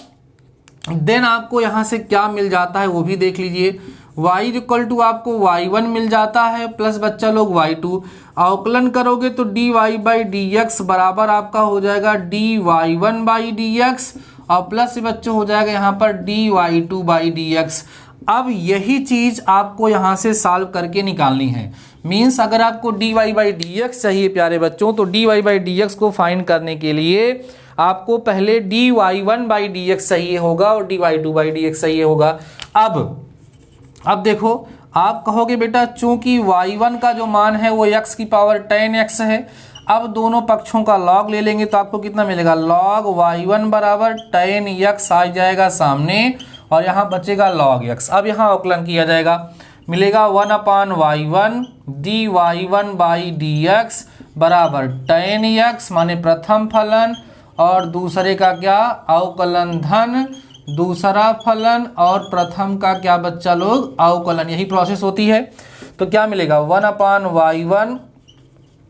देन आपको यहाँ से क्या मिल जाता है वो भी देख लीजिए। y इक्वल टू आपको y1 मिल जाता है प्लस बच्चा लोग y2, अवकलन करोगे तो dy बाई डी एक्स बराबर आपका हो जाएगा dy1 बाई डी एक्स, और प्लस बच्चों हो जाएगा यहाँ पर dy2 बाई डी एक्स। अब यही चीज आपको यहाँ से सॉल्व करके निकालनी है। मीन्स अगर आपको dy बाई डी एक्स चाहिए प्यारे बच्चों, तो dy बाई डी एक्स को फाइंड करने के लिए आपको पहले dy1 बाई डी एक्स चाहिए होगा और dy2 बाई डी एक्स चाहिए होगा। अब देखो आप कहोगे बेटा चूंकि y1 का जो मान है वो x की पावर 10x है, अब दोनों पक्षों का लॉग ले लेंगे तो आपको कितना मिलेगा, log y1 बराबर 10x आ जाएगा सामने, और यहाँ बचेगा log x। अब यहाँ अवकलन किया जाएगा, मिलेगा 1/y1 dy1 by d x बराबर 10x माने प्रथम फलन, और दूसरे का क्या अवकलन धन दूसरा फलन, और प्रथम का क्या बच्चा लोग अवकलन। यही प्रोसेस होती है। तो क्या मिलेगा 1/y1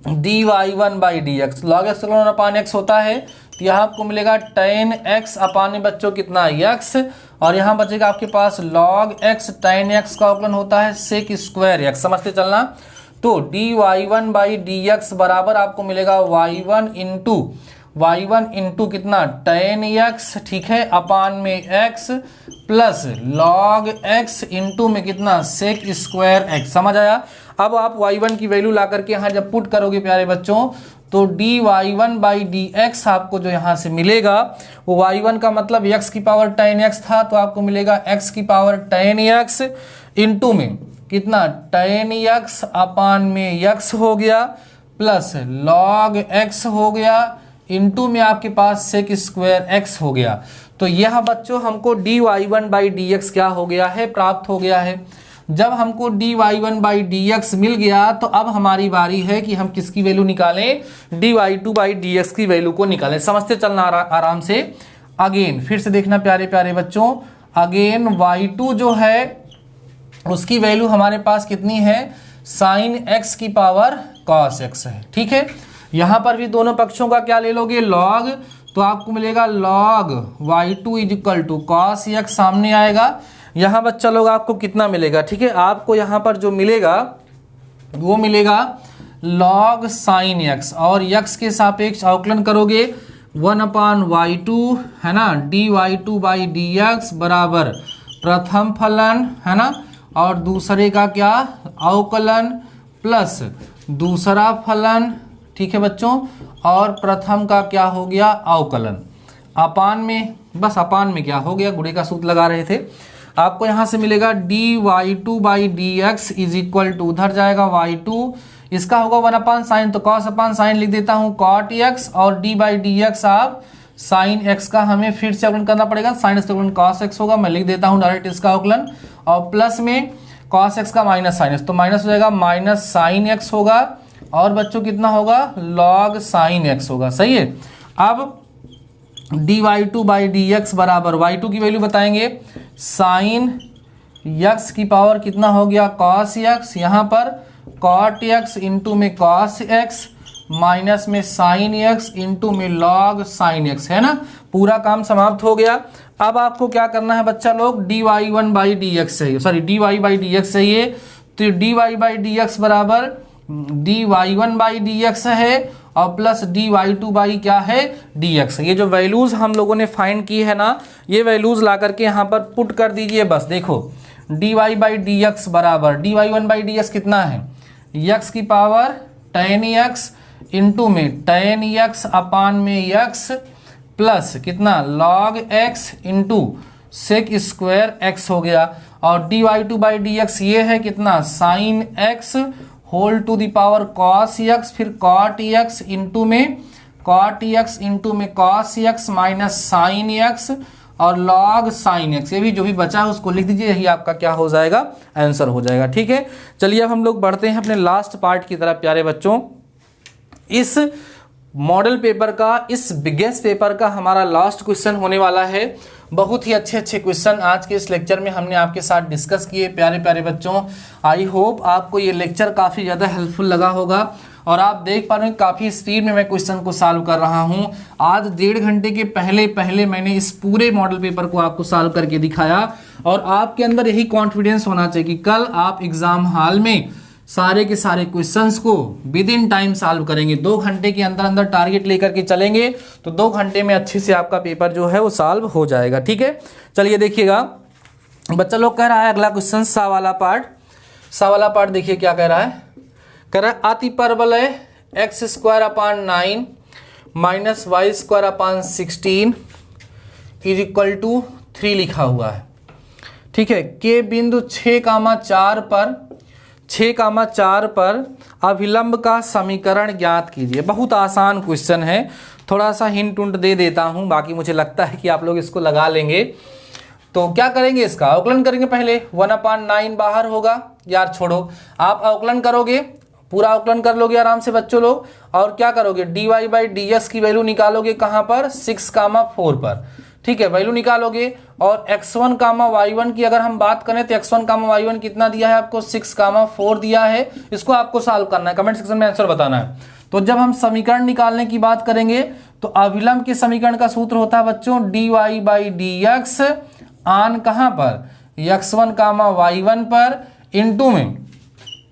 dy1 by d x, log x upon x होता है, तो यहाँ आपको मिलेगा 10x अपान में बच्चों कितना x, और यहाँ बचेगा आपके पास log x, tan x का अवकलन होता है sec स्क्वायर x, समझते चलना। तो dy1 बाई डी एक्स बराबर आपको मिलेगा y1 इंटू कितना tan x, ठीक है, अपान में x plus log x into में कितना sec स्क्वायर x। समझ आया। अब आप y1 की वैल्यू ला करके यहाँ जब पुट करोगे प्यारे बच्चों, तो dy1 बाई डी एक्स आपको जो यहाँ से मिलेगा वो y1 का मतलब x की पावर tan x था, तो आपको मिलेगा x की पावर tan x इंटू में कितना tan x अपान में x हो गया प्लस log x हो गया इंटू में आपके पास sec स्क्वायर x हो गया। तो यह बच्चों हमको dy1 बाई डी एक्स क्या हो गया है, प्राप्त हो गया है। जब हमको dy1 बाई डी एक्स मिल गया तो अब हमारी बारी है कि हम किसकी वैल्यू निकालें, dy2 बाई डी एक्स की वैल्यू को निकालें। समझते चलना आराम से। अगेन फिर से देखना प्यारे प्यारे बच्चों, अगेन y2 जो है उसकी वैल्यू हमारे पास कितनी है, साइन x की पावर cos x है, ठीक है। यहाँ पर भी दोनों पक्षों का क्या ले लोगे, log, तो आपको मिलेगा log y2 is equal to cos x सामने आएगा। यहाँ बच्चा लोग आपको कितना मिलेगा, ठीक है, आपको यहाँ पर जो मिलेगा वो मिलेगा log sin x, और x के सापेक्ष अवकलन करोगे 1/y2 है ना, dy2 बाई डी एक्स बराबर प्रथम फलन है ना, और दूसरे का क्या अवकलन प्लस दूसरा फलन, ठीक है बच्चों, और प्रथम का क्या हो गया अवकलन, अपान में, बस अपान में क्या हो गया, गुणे का सूत्र लगा रहे थे। आपको यहाँ से मिलेगा dy2 by d x is equal to, उधर जाएगा y2, इसका होगा 1/sin, तो cos अपान साइन लिख देता हूँ cot x, और d बाई डी एक्स आप साइन x का हमें फिर से अवकलन करना पड़ेगा, साइन x का अवकलन cos x होगा, मैं लिख देता हूँ डायरेक्ट इसका अवकलन, और प्लस में cos x का माइनस साइन x, तो माइनस हो जाएगा माइनस साइन x होगा, और बच्चों कितना होगा log sin x होगा, सही है। अब dy2 बाई डी एक्स बराबर y2 की वैल्यू बताएंगे, साइन x की पावर कितना हो गया cos x, यहाँ पर cot x इंटू में cos x माइनस में साइन x इंटू में log sin x, है ना, पूरा काम समाप्त हो गया। अब आपको क्या करना है बच्चा लोग, dy1 बाई डी एक्स चाहिए, sorry dy by d x चाहिए, तो dy बाई डी एक्स बराबर dy1 बाई डी एक्स है और प्लस dy2 बाई क्या है dx। ये जो वैल्यूज हम लोगों ने फाइंड की है ना, ये वैल्यूज ला करके यहाँ पर पुट कर दीजिए। बस देखो d y by d x बराबर d y one by d x कितना है, यक्स की पावर tan एक्स इंटू में tan एक्स अपान में एक्स प्लस कितना log x into sec square x हो गया। और d y two by d x ये है कितना sine x whole to the power cos x, फिर कॉट एक्स इंटू में कॉट एक्स इंटू में cos x minus sine x और log साइन एक्स। ये भी जो भी बचा है उसको लिख दीजिए, यही आपका क्या हो जाएगा, आंसर हो जाएगा। ठीक है, चलिए अब हम लोग बढ़ते हैं अपने लास्ट पार्ट की तरफ। प्यारे बच्चों, इस मॉडल पेपर का, इस बिगेस्ट पेपर का हमारा लास्ट क्वेश्चन होने वाला है। बहुत ही अच्छे अच्छे क्वेश्चन आज के इस लेक्चर में हमने आपके साथ डिस्कस किए। प्यारे प्यारे बच्चों, आई होप आपको ये लेक्चर काफ़ी ज़्यादा हेल्पफुल लगा होगा और आप देख पा रहे हैं काफ़ी स्पीड में मैं क्वेश्चन को सॉल्व कर रहा हूं। आज 1.5 घंटे के पहले मैंने इस पूरे मॉडल पेपर को आपको सॉल्व करके दिखाया और आपके अंदर यही कॉन्फिडेंस होना चाहिए कि कल आप एग्जाम हॉल में सारे के सारे क्वेश्चंस को विद इन टाइम सॉल्व करेंगे। 2 घंटे के अंदर अंदर टारगेट लेकर के चलेंगे तो 2 घंटे में अच्छे से आपका पेपर जो है वो सॉल्व हो जाएगा। ठीक है, चलिए देखिएगा, बच्चा लोग कह रहा है अगला क्वेश्चन सा वाला पार्ट देखिए क्या कह रहा है। कह रहा है अति परवलय एक्स स्क्वायर अपान 9 माइनस वाई स्क्वायर अपान 16 इज इक्वल टू 3 लिखा हुआ है। ठीक है, के बिंदु 6,4 पर अभिलंब का समीकरण ज्ञात कीजिए। बहुत आसान क्वेश्चन है, थोड़ा सा हिंट उंट दे देता हूं, बाकी मुझे लगता है कि आप लोग इसको लगा लेंगे। तो क्या करेंगे, इसका अवकलन करेंगे। पहले 1/9 बाहर होगा, यार छोड़ो, आप अवकलन करोगे, पूरा अवकलन कर लोगे आराम से बच्चों लोग, और क्या करोगे d y by d x की वैल्यू निकालोगे कहाँ पर, 6,4 पर। ठीक है, वैल्यू निकालोगे और x1 कामा y1 की अगर हम बात करें तो x1 कामा y1 कितना दिया है आपको, 6,4 दिया है। इसको आपको सॉल्व करना है, कमेंट सेक्शन में आंसर बताना है। तो जब हम समीकरण निकालने की बात करेंगे तो अभिलंब के समीकरण का सूत्र होता है बच्चों d y by d x आन कहाँ पर, x1 कामा y1 पर इंटू में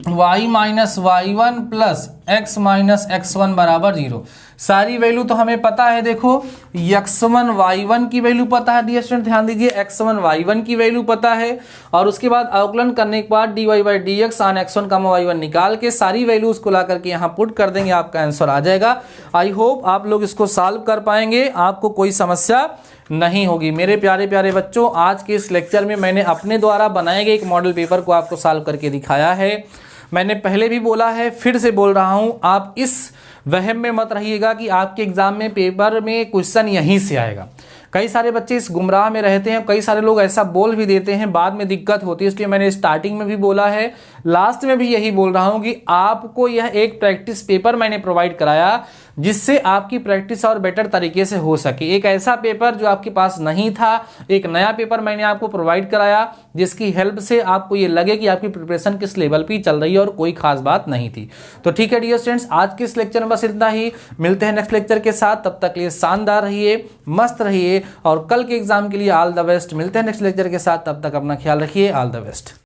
y minus y1 plus x minus x1 बराबर 0। सारी वैल्यू तो हमें पता है, देखो x1 y1 की वैल्यू पता है, डियर स्टूडेंट ध्यान दीजिए, x1 y1 की वैल्यू पता है। और उसके बाद अवकलन करने के बाद dy बाई डी एक्स आन x1 कामा y1 निकाल के सारी वैल्यू उसको ला करके यहाँ पुट कर देंगे, आपका आंसर आ जाएगा। आई होप आप लोग इसको सॉल्व कर पाएंगे, आपको कोई समस्या नहीं होगी। मेरे प्यारे प्यारे बच्चों, आज के इस लेक्चर में मैंने अपने द्वारा बनाए गए एक मॉडल पेपर को आपको सॉल्व करके दिखाया है। मैंने पहले भी बोला है, फिर से बोल रहा हूं, आप इस वहम में मत रहिएगा कि आपके एग्जाम में पेपर में क्वेश्चन यहीं से आएगा। कई सारे बच्चे इस गुमराह में रहते हैं, कई सारे लोग ऐसा बोल भी देते हैं, बाद में दिक्कत होती है। इसलिए मैंने स्टार्टिंग में भी बोला है, लास्ट में भी यही बोल रहा हूं कि आपको यह एक प्रैक्टिस पेपर मैंने प्रोवाइड कराया जिससे आपकी प्रैक्टिस और बेटर तरीके से हो सके। एक ऐसा पेपर जो आपके पास नहीं था, एक नया पेपर मैंने आपको प्रोवाइड कराया जिसकी हेल्प से आपको ये लगे कि आपकी प्रिपरेशन किस लेवल पे चल रही है और कोई खास बात नहीं थी। तो ठीक है डियर स्टूडेंट्स, आज के इस लेक्चर में बस इतना ही। मिलते हैं नेक्स्ट लेक्चर के साथ, तब तक के लिए शानदार रहिए, मस्त रहिए और कल के एग्जाम के लिए ऑल द बेस्ट। मिलते हैं नेक्स्ट लेक्चर के साथ, तब तक अपना ख्याल रखिए, ऑल द बेस्ट।